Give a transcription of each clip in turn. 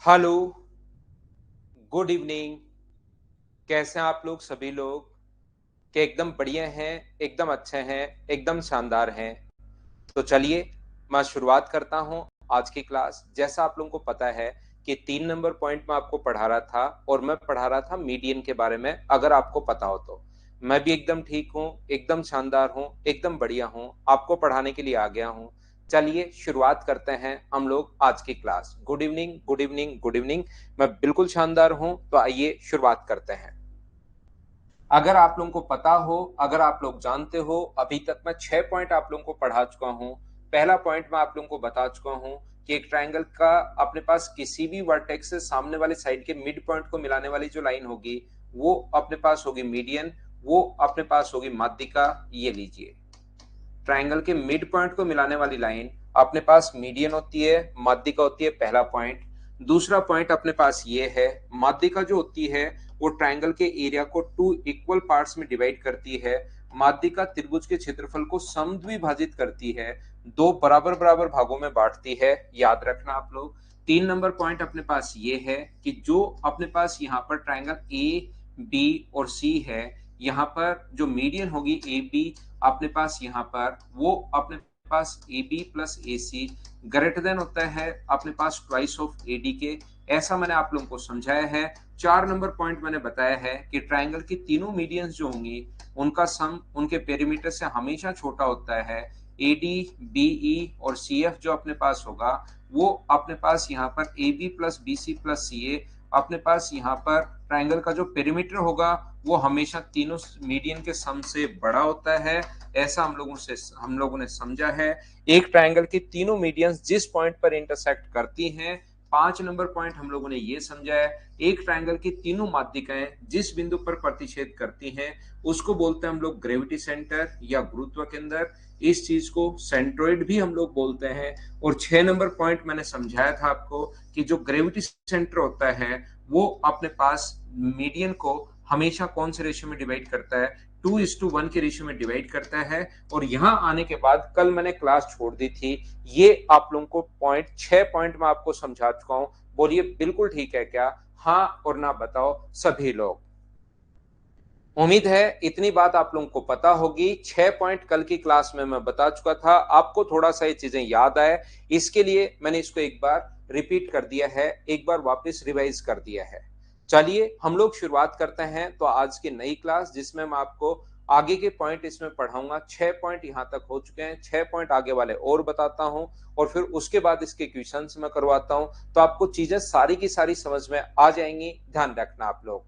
Hello, good evening. कैसे हैं आप लोग सभी लोग? क्या एकदम बढ़िया हैं, एकदम अच्छे हैं, एकदम शानदार हैं? तो चलिए मैं शुरुआत करता हूं आज की क्लास। जैसा आप लोगों को पता है कि 3 नंबर पॉइंट में आपको पढ़ा रहा था और मैं पढ़ा रहा था मीडियन के बारे में। अगर आपको पता हो तो मैं भी एकदम ठीक हूँ, एकदम शानदार हूँ, एकदम बढ़िया हूँ, आपको पढ़ाने के लिए आ गया हूँ। चलिए शुरुआत करते हैं हम लोग आज की class. Good evening, good evening, good evening. मैं बिल्कुल शानदार हूँ, तो आइए शुरुआत करते हैं। अगर आप लोगों को पता हो, अगर आप लोग जानते हो, अभी तक मैं 6 पॉइंट आप लोगों को पढ़ा चुका हूं। पहला पॉइंट मैं आप लोगों को बता चुका हूं कि एक ट्रायंगल का अपने पास किसी भी वर्टेक्स से सामने वाले साइड के मिड पॉइंट को मिलाने वाली जो लाइन होगी वो अपने पास होगी मीडियन, वो अपने पास होगी माध्यिका। ये लीजिए, ट्रायंगल के मिड पॉइंट को मिलाने वाली लाइन अपने पास मीडियन होती है, माध्यिका होती है। पहला पॉइंट। दूसरा पॉइंट अपने पास ये है, माध्यिका जो होती है वो ट्रायंगल के एरिया को 2 इक्वल पार्ट्स में डिवाइड करती है। माध्यिका त्रिभुज के क्षेत्रफल को समद्विभाजित करती है, 2 बराबर बराबर भागों में बांटती है। याद रखना आप लोग। 3 नंबर पॉइंट अपने पास ये है कि जो अपने पास यहाँ पर ट्रायंगल ए बी और सी है, यहाँ पर जो मीडियन होगी ए बी अपने पास, यहाँ पर वो अपने पास A B plus A C greater than होता है अपने पास ट्वाइस ऑफ ए डी के। ऐसा मैंने आप लोगों को समझाया है। 4 नंबर पॉइंट मैंने बताया है कि ट्रायंगल की तीनों मीडियंस जो होंगी उनका सम उनके पेरीमीटर से हमेशा छोटा होता है। ए डी, बीई और सी एफ जो अपने पास होगा वो अपने पास यहाँ पर A B plus B C plus C A अपने पास यहाँ पर ट्रायंगल का जो पेरीमीटर होगा वो हमेशा तीनों मीडियन के सम से बड़ा होता है। ऐसा हम लोगों ने समझा है। एक ट्रायंगल की तीनों मीडियंस जिस पॉइंट पर इंटरसेक्ट करती हैं, 5 नंबर पॉइंट हम लोगों ने ये समझा है, एक ट्रायंगल की तीनों माध्यिकाएं जिस बिंदु पर प्रतिच्छेद करती हैं उसको बोलते हैं हम लोग ग्रेविटी सेंटर या गुरुत्व केंद्र। इस चीज को सेंट्रोइड भी हम लोग बोलते हैं। और 6 नंबर पॉइंट मैंने समझाया था आपको कि जो ग्रेविटी सेंटर होता है वो अपने पास मीडियन को हमेशा कौन से रेशियो में डिवाइड करता है, 2:1 के रेशियो में डिवाइड करता है। और यहां आने के बाद कल मैंने क्लास छोड़ दी थी, ये आप लोगों को 6 पॉइंट में आपको समझा चुका हूं। बोलिए बिल्कुल ठीक है क्या? हाँ और ना बताओ सभी लोग। उम्मीद है इतनी बात आप लोगों को पता होगी। 6 पॉइंट कल की क्लास में मैं बता चुका था, आपको थोड़ा सा ये चीजें याद आए इसके लिए मैंने इसको एक बार रिपीट कर दिया है, एक बार वापस रिवाइज कर दिया है। चलिए हम लोग शुरुआत करते हैं तो आज की नई क्लास, जिसमें मैं आपको आगे के पॉइंट इसमें पढ़ाऊंगा। 6 पॉइंट यहां तक हो चुके हैं, 6 पॉइंट आगे वाले और बताता हूं और फिर उसके बाद इसके क्वेश्चंस मैं करवाता हूं, तो आपको चीजें सारी की सारी समझ में आ जाएंगी। ध्यान रखना आप लोग।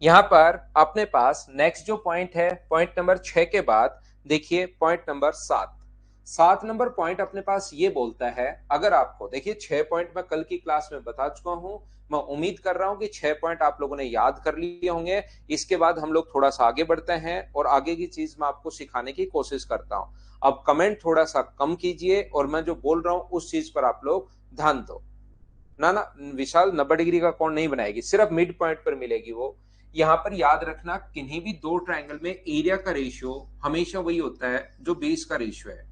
यहां पर अपने पास नेक्स्ट जो पॉइंट है, पॉइंट नंबर 6 के बाद देखिए पॉइंट नंबर 7। 7 नंबर पॉइंट अपने पास ये बोलता है, अगर आपको देखिए 6 पॉइंट मैं कल की क्लास में बता चुका हूं। मैं उम्मीद कर रहा हूं कि 6 पॉइंट आप लोगों ने याद कर लिए होंगे। इसके बाद हम लोग थोड़ा सा आगे बढ़ते हैं और आगे की चीज मैं आपको सिखाने की कोशिश करता हूं। अब कमेंट थोड़ा सा कम कीजिए और मैं जो बोल रहा हूं उस चीज पर आप लोग ध्यान दो। ना ना, विशाल 90 डिग्री का कोण नहीं बनाएगी, सिर्फ मिड पॉइंट पर मिलेगी वो। यहां पर याद रखना, किन्हीं भी दो ट्रायंगल में एरिया का रेशियो हमेशा वही होता है जो बेस का रेशियो है।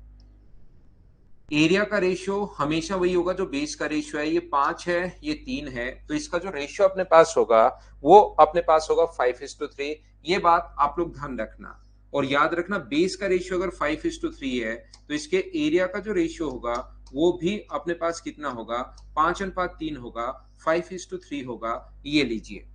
एरिया का रेशियो हमेशा वही होगा जो बेस का रेशियो है। ये 5 है, ये 3 है, तो इसका जो रेशियो अपने पास होगा वो अपने पास होगा 5:3। ये बात आप लोग ध्यान रखना। और याद रखना, बेस का रेशियो अगर 5:3 है तो इसके एरिया का जो रेशियो होगा वो भी अपने पास कितना होगा, 5:3 होगा, 5:3 होगा। ये लीजिए,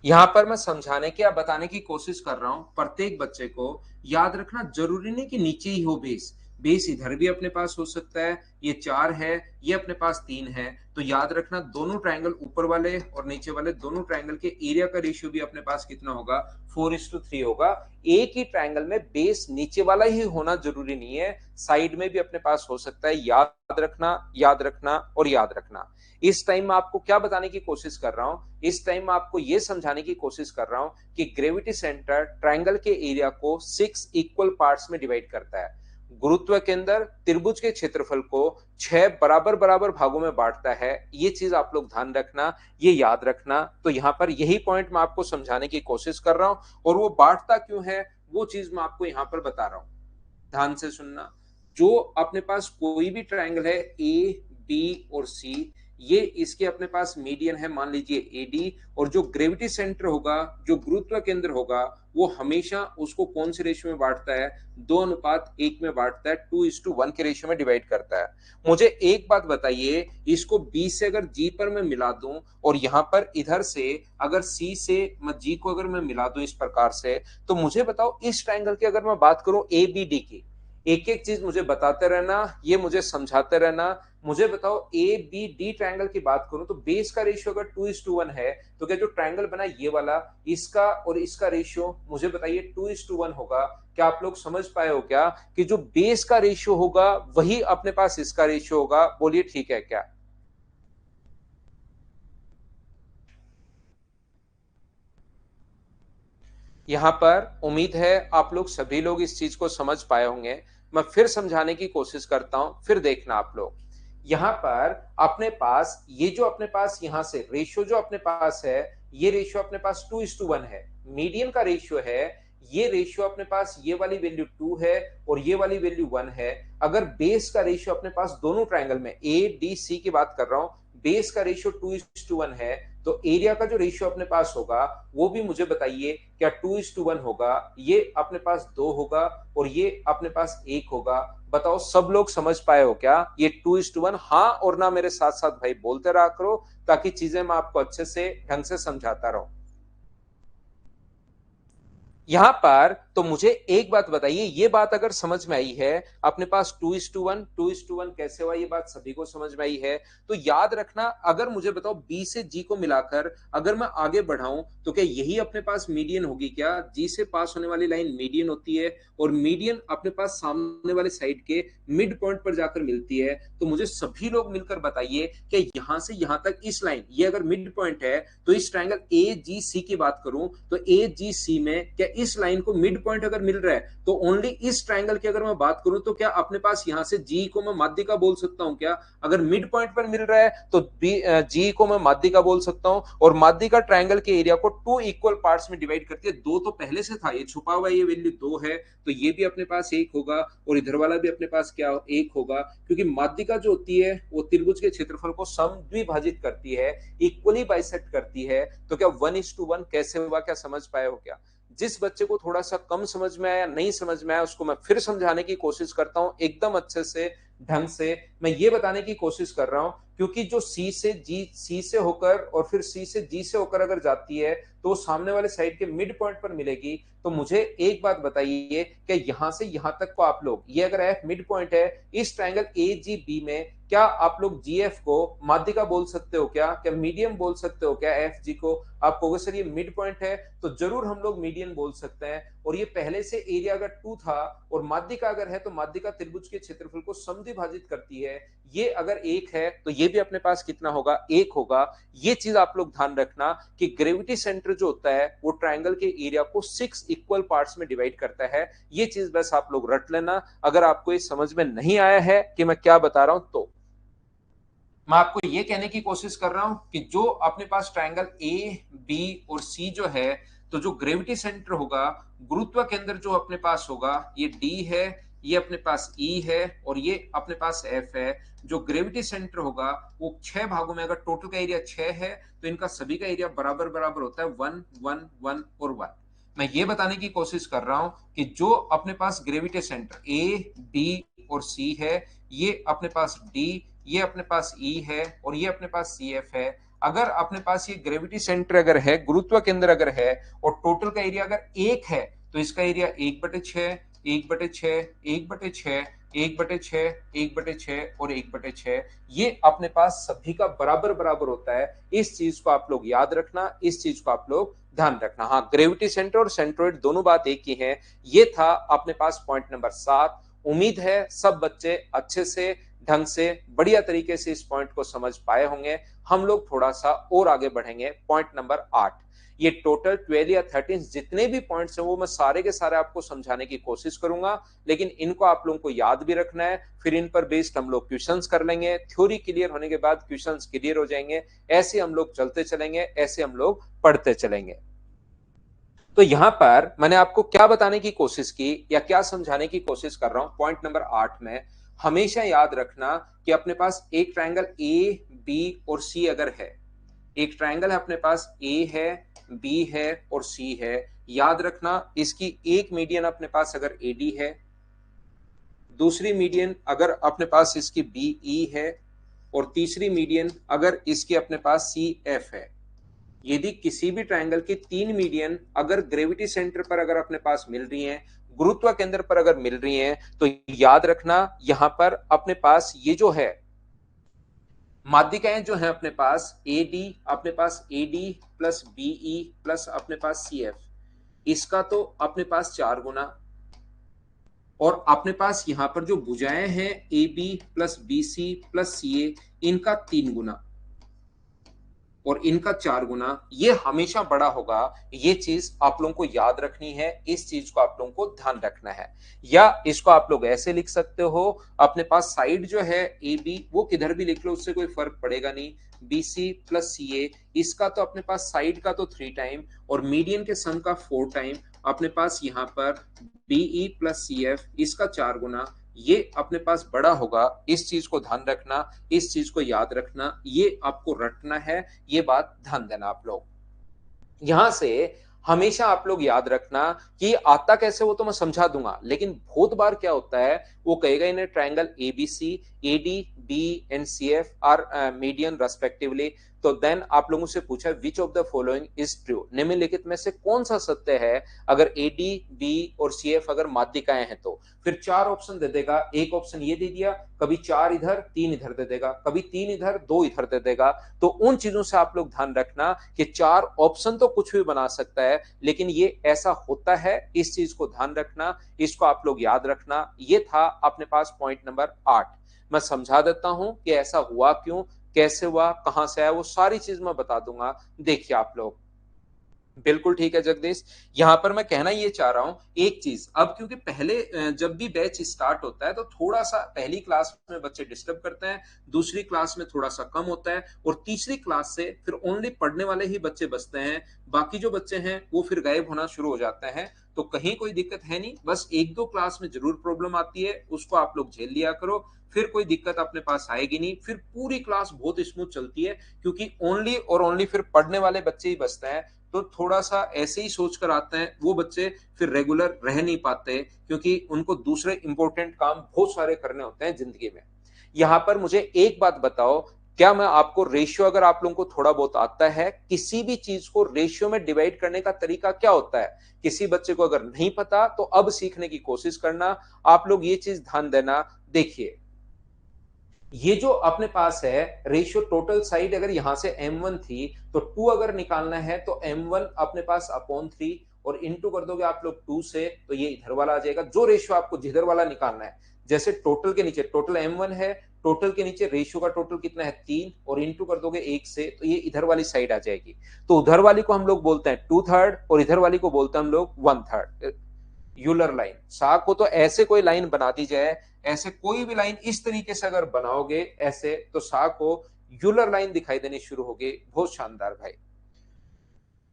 यहां पर मैं समझाने की या बताने की कोशिश कर रहा हूं प्रत्येक बच्चे को। याद रखना, जरूरी नहीं कि नीचे ही हो बेस, बेस इधर भी अपने पास हो सकता है। ये 4 है, ये अपने पास 3 है, तो याद रखना दोनों ट्रायंगल ऊपर वाले और नीचे वाले दोनों ट्रायंगल के एरिया का रेशियो भी अपने पास कितना होगा, 4:3 होगा। एक ही ट्रायंगल में बेस नीचे वाला ही होना जरूरी नहीं है, साइड में भी अपने पास हो सकता है। याद रखना, याद रखना और याद रखना। इस टाइम में आपको क्या बताने की कोशिश कर रहा हूं, इस टाइम में आपको यह समझाने की कोशिश कर रहा हूं कि ग्रेविटी सेंटर ट्रायंगल के एरिया को 6 इक्वल पार्ट्स में डिवाइड करता है। गुरुत्व केंद्र त्रिभुज के क्षेत्रफल को 6 बराबर बराबर भागों में बांटता है। ये चीज आप लोग ध्यान रखना, ये याद रखना। तो यहां पर यही पॉइंट मैं आपको समझाने की कोशिश कर रहा हूं और वो बांटता क्यों है वो चीज मैं आपको यहां पर बता रहा हूं। ध्यान से सुनना। जो अपने पास कोई भी ट्रायंगल है ए बी और सी, ये इसके अपने पास मीडियन है, मान लीजिए एडी, और जो ग्रेविटी सेंटर होगा, जो गुरुत्व केंद्र होगा, वो हमेशा उसको कौन से रेशियो में बांटता है, 2:1 में बांटता है, 2:1 के रेशियो में डिवाइड करता है। मुझे एक बात बताइए, इसको बी से अगर जी पर मैं मिला दूं और यहां पर इधर से अगर सी से मैं जी को अगर मैं मिला दूं इस प्रकार से, तो मुझे बताओ इस ट्रायंगल की अगर मैं बात करूं ए बी डी की, एक एक चीज मुझे बताते रहना, ये मुझे समझाते रहना। मुझे बताओ ए बी डी ट्रायंगल की बात करूं तो बेस का रेशियो अगर 2:1 है, तो क्या जो ट्रायंगल बना ये वाला, इसका और इसका रेशियो मुझे बताइए 2:1 होगा। क्या आप लोग समझ पाए हो क्या कि जो बेस का रेशियो होगा वही अपने पास इसका रेशियो होगा? बोलिए ठीक है क्या? यहां पर उम्मीद है आप लोग सभी लोग इस चीज को समझ पाए होंगे। मैं फिर समझाने की कोशिश करता हूं, फिर देखना आप लोग। यहां पर अपने पास ये जो अपने पास यहां से रेशियो जो अपने पास है, ये रेशियो अपने पास 2:1 है। मीडियन का रेशियो है, ये रेशियो अपने पास ये वाली वैल्यू 2 है और ये वाली वैल्यू 1 है। अगर बेस का रेशियो अपने पास दोनों ट्रायंगल में ए डी सी की बात कर रहा हूं, बेस का रेशियो 2:1 है, तो एरिया का जो रेशियो अपने पास होगा वो भी मुझे बताइए क्या 2:1 होगा, ये अपने पास 2 होगा और ये अपने पास 1 होगा। बताओ सब लोग समझ पाए हो क्या? ये 2:1 हाँ और ना मेरे साथ साथ भाई बोलते रहा करो, ताकि चीजें मैं आपको अच्छे से ढंग से समझाता रहूं। यहां पर तो मुझे एक बात बताइए, ये बात अगर समझ में आई है, अपने पास 2:1 कैसे हुआ, ये बात सभी को समझ में आई है। तो याद रखना, अगर मुझे बताओ बी से जी को मिलाकर अगर मैं आगे बढ़ाऊं तो क्या यही अपने पास मीडियन होगी क्या? जी से पास होने वाली लाइन मीडियन होती है और मीडियन अपने पास सामने वाले साइड के मिड पॉइंट पर जाकर मिलती है। तो मुझे सभी लोग मिलकर बताइए कि यहां से यहां तक इस लाइन, ये अगर मिड पॉइंट है, तो इस ट्रायंगल ए जी सी की बात करूं तो ए जी सी में क्या इस लाइन को मिड पॉइंट अगर मिल रहा है, तो ओनली इस ट्रायंगल की अगर मैं बात करूं तो क्या अपने पास यहां से जी को मैं माध्यिका बोल सकता हूं क्या? अगर मिड पॉइंट पर मिल रहा है तो जी को मैं माध्यिका बोल सकता हूं। और माध्यिका ट्रायंगल के एरिया को 2 इक्वल पार्ट्स में डिवाइड करती है। 2 तो पहले से था, ये छुपा हुआ ये वैल्यू 2 है, तो ये भी अपने पास 1 होगा और इधर वाला भी अपने पास क्या 1 होगा, क्योंकि माध्यिका जो होती है वो त्रिभुज के क्षेत्रफल को समद्विभाजित करती है, इक्वली बाइसेक्ट करती है। तो क्या 1:1 कैसे हुआ, क्या समझ पाए हो क्या? जिस बच्चे को थोड़ा सा कम समझ में आया, नहीं समझ में आया, उसको मैं फिर समझाने की कोशिश करता हूं एकदम अच्छे से ढंग से। मैं ये बताने की कोशिश कर रहा हूं क्योंकि जो सी से जी, सी से होकर और फिर सी से जी से होकर अगर जाती है तो वो सामने वाले साइड के मिड पॉइंट पर मिलेगी। तो मुझे एक बात बताइए कि यहां से यहां तक को आप लोग, ये अगर एफ मिड पॉइंट है इस ट्रायंगल ए जी बी में, क्या आप लोग जी एफ को माध्यिका बोल सकते हो क्या? क्या मीडियम बोल सकते हो क्या एफ जी को? आप कहोगे सर ये मिड पॉइंट है, तो जरूर हम लोग मीडियन बोल सकते हैं। और ये पहले से एरिया अगर 2 था और माध्यिका अगर है तो माध्यिका त्रिभुज के क्षेत्रफल को समद्विभाजित करती है। ये अगर 1 है तो ये भी अपने पास कितना होगा? 1 होगा। ये चीज आप लोग ध्यान रखना कि ग्रेविटी सेंटर जो होता है वो ट्रायंगल के एरिया को 6 इक्वल पार्ट्स में डिवाइड करता है। ये चीज बस आप लोग रट लेना। अगर आपको ये समझ में नहीं आया है कि मैं क्या बता रहा हूं, तो मैं आपको ये कहने की कोशिश कर रहा हूं कि जो अपने पास ट्रायंगल ए बी और सी जो है, तो जो ग्रेविटी सेंटर होगा, गुरुत्व केंद्र जो अपने पास होगा, ये डी है, ये अपने पास ई है और ये अपने पास एफ है। जो ग्रेविटी सेंटर होगा वो 6 भागों में, अगर टोटल का एरिया 6 है तो इनका सभी का एरिया बराबर बराबर होता है 1 1 1 और 1। मैं ये बताने की कोशिश कर रहा हूं कि जो अपने पास ग्रेविटी सेंटर ए बी और सी है, ये अपने पास डी, ये अपने पास ई है और ये अपने पास सी एफ है। अगर अपने पास ये ग्रेविटी सेंटर अगर है, गुरुत्व केंद्र अगर है और टोटल का एरिया अगर 1 है, तो इसका एरिया 1/6, 1/6, 1/6, 1/6, 1/6 और 1/6, ये अपने पास सभी का बराबर बराबर होता है। इस चीज को आप लोग याद रखना, इस चीज को आप लोग ध्यान रखना। हाँ, ग्रेविटी सेंटर और सेंट्रोइड दोनों बात एक ही है। ये था अपने पास पॉइंट नंबर 7। उम्मीद है सब बच्चे अच्छे से, ढंग से, बढ़िया तरीके से इस पॉइंट को समझ पाए होंगे। हम लोग थोड़ा सा और आगे बढ़ेंगे। Point number 8। ये टोटल 12 या 13 जितने भी पॉइंट्स हैं वो मैं सारे के सारे आपको समझाने की कोशिश करूंगा, लेकिन इनको आप लोगों को याद भी रखना है। फिर इन पर बेस्ड हम लोग क्वेश्चंस कर लेंगे। थ्योरी क्लियर होने के बाद क्वेश्चंस क्लियर हो जाएंगे। ऐसे हम लोग चलते चलेंगे, ऐसे हम लोग पढ़ते चलेंगे। तो यहां पर मैंने आपको क्या बताने की कोशिश की या क्या समझाने की कोशिश कर रहा हूं, पॉइंट नंबर 8 में हमेशा याद रखना कि अपने पास एक ट्रायंगल ए बी और सी अगर है, एक ट्रायंगल है अपने पास, ए है, बी है और सी है, याद रखना इसकी एक मीडियन अपने पास अगर एडी है, दूसरी मीडियन अगर अपने पास इसकी बीई है, और तीसरी मीडियन अगर इसकी अपने पास सी एफ है। यदि किसी भी ट्रायंगल की तीन मीडियन अगर ग्रेविटी सेंटर पर अगर अपने पास मिल रही हैं, गुरुत्व केंद्र पर अगर मिल रही हैं, तो याद रखना यहां पर अपने पास ये जो है माध्यिकाएं जो है अपने पास एडी, अपने पास एडी प्लस बीई प्लस अपने पास सी एफ, इसका तो अपने पास 4 गुना, और अपने पास यहां पर जो भुजाएं हैं A B plus B C plus C A, इनका 3 गुना और इनका 4 गुना, ये हमेशा बड़ा होगा। ये चीज आप लोगों को याद रखनी है, इस चीज को आप लोगों को ध्यान रखना है। या इसको आप लोग ऐसे लिख सकते हो, अपने पास साइड जो है ए बी वो किधर भी लिख लो, उससे कोई फर्क पड़ेगा नहीं, B C plus C A, इसका तो अपने पास साइड का तो 3 टाइम और मीडियन के सम का 4 टाइम, अपने पास यहाँ पर बीई प्लस सी एफ इसका 4 गुना, ये अपने पास बड़ा होगा। इस चीज को ध्यान रखना, इस चीज को याद रखना, ये आपको रटना है, ये बात ध्यान देना आप लोग। यहां से हमेशा आप लोग याद रखना कि आता कैसे वो तो मैं समझा दूंगा, लेकिन बहुत बार क्या होता है वो कहेगा in triangle ABC AD B and C F are median respectively, तो देन आप लोगों से पूछा which of the following is true, निम्नलिखित में से कौन सा सत्य है अगर एडी बी और सी एफ अगर माध्यिकाएं हैं तो। फिर 4 ऑप्शन दे देगा, एक ऑप्शन ये दे दिया, कभी 4 इधर 3 इधर दे देगा, कभी 3 इधर 2 इधर दे देगा। तो उन चीजों से आप लोग ध्यान रखना कि 4 ऑप्शन तो कुछ भी बना सकता है, लेकिन ये ऐसा होता है, इस चीज को ध्यान रखना, इसको आप लोग याद रखना। ये था अपने पास पॉइंट नंबर 8। मैं समझा देता हूं कि ऐसा हुआ क्यों, कैसे हुआ, कहां से आया, वो सारी चीज मैं बता दूंगा। देखिए आप लोग, बिल्कुल ठीक है जगदीश। यहां पर मैं कहना ये चाह रहा हूं एक चीज, अब क्योंकि पहले जब भी बैच स्टार्ट होता है तो थोड़ा सा पहली क्लास में बच्चे डिस्टर्ब करते हैं, दूसरी क्लास में थोड़ा सा कम होता है, और तीसरी क्लास से फिर ओनली पढ़ने वाले ही बच्चे बचते हैं, बाकी जो बच्चे हैं वो फिर गायब होना शुरू हो जाते हैं। तो कहीं कोई दिक्कत है नहीं, बस 1-2 क्लास में जरूर प्रॉब्लम आती है, उसको आप लोग झेल लिया करो, फिर कोई दिक्कत अपने पास आएगी नहीं, फिर पूरी क्लास बहुत स्मूथ चलती है, क्योंकि ओनली और ओनली फिर पढ़ने वाले बच्चे ही बचते हैं। तो थोड़ा सा ऐसे ही सोच कर आते हैं वो बच्चे, फिर रेगुलर रह नहीं पाते, क्योंकि उनको दूसरे इंपॉर्टेंट काम बहुत सारे करने होते हैं जिंदगी में। यहां पर मुझे एक बात बताओ, क्या मैं आपको रेशियो, अगर आप लोगों को थोड़ा बहुत आता है, किसी भी चीज को रेशियो में डिवाइड करने का तरीका क्या होता है, किसी बच्चे को अगर नहीं पता तो अब सीखने की कोशिश करना। आप लोग ये चीज ध्यान देना। देखिए ये जो अपने पास है रेशियो, टोटल साइड अगर यहां से m1 थी तो 2 अगर निकालना है तो m1 अपने पास अपॉन 3 और इंटू कर दोगे आप लोग 2 से, तो ये इधर वाला आ जाएगा। जो रेशियो आपको जिधर वाला निकालना है, जैसे टोटल के नीचे टोटल m1 है, टोटल के नीचे रेशियो का टोटल कितना है 3, और इंटू कर दोगे 1 से, तो ये इधर वाली साइड आ जाएगी। तो उधर वाली को हम लोग बोलते हैं 2/3 और इधर वाली को बोलते हैं हम लोग 1/3। यूलर लाइन, साग को तो ऐसे कोई लाइन बना दी जाए, ऐसे कोई भी लाइन इस तरीके से अगर बनाओगे ऐसे, तो साग को यूलर लाइन दिखाई देनी शुरू होगी। बहुत शानदार भाई।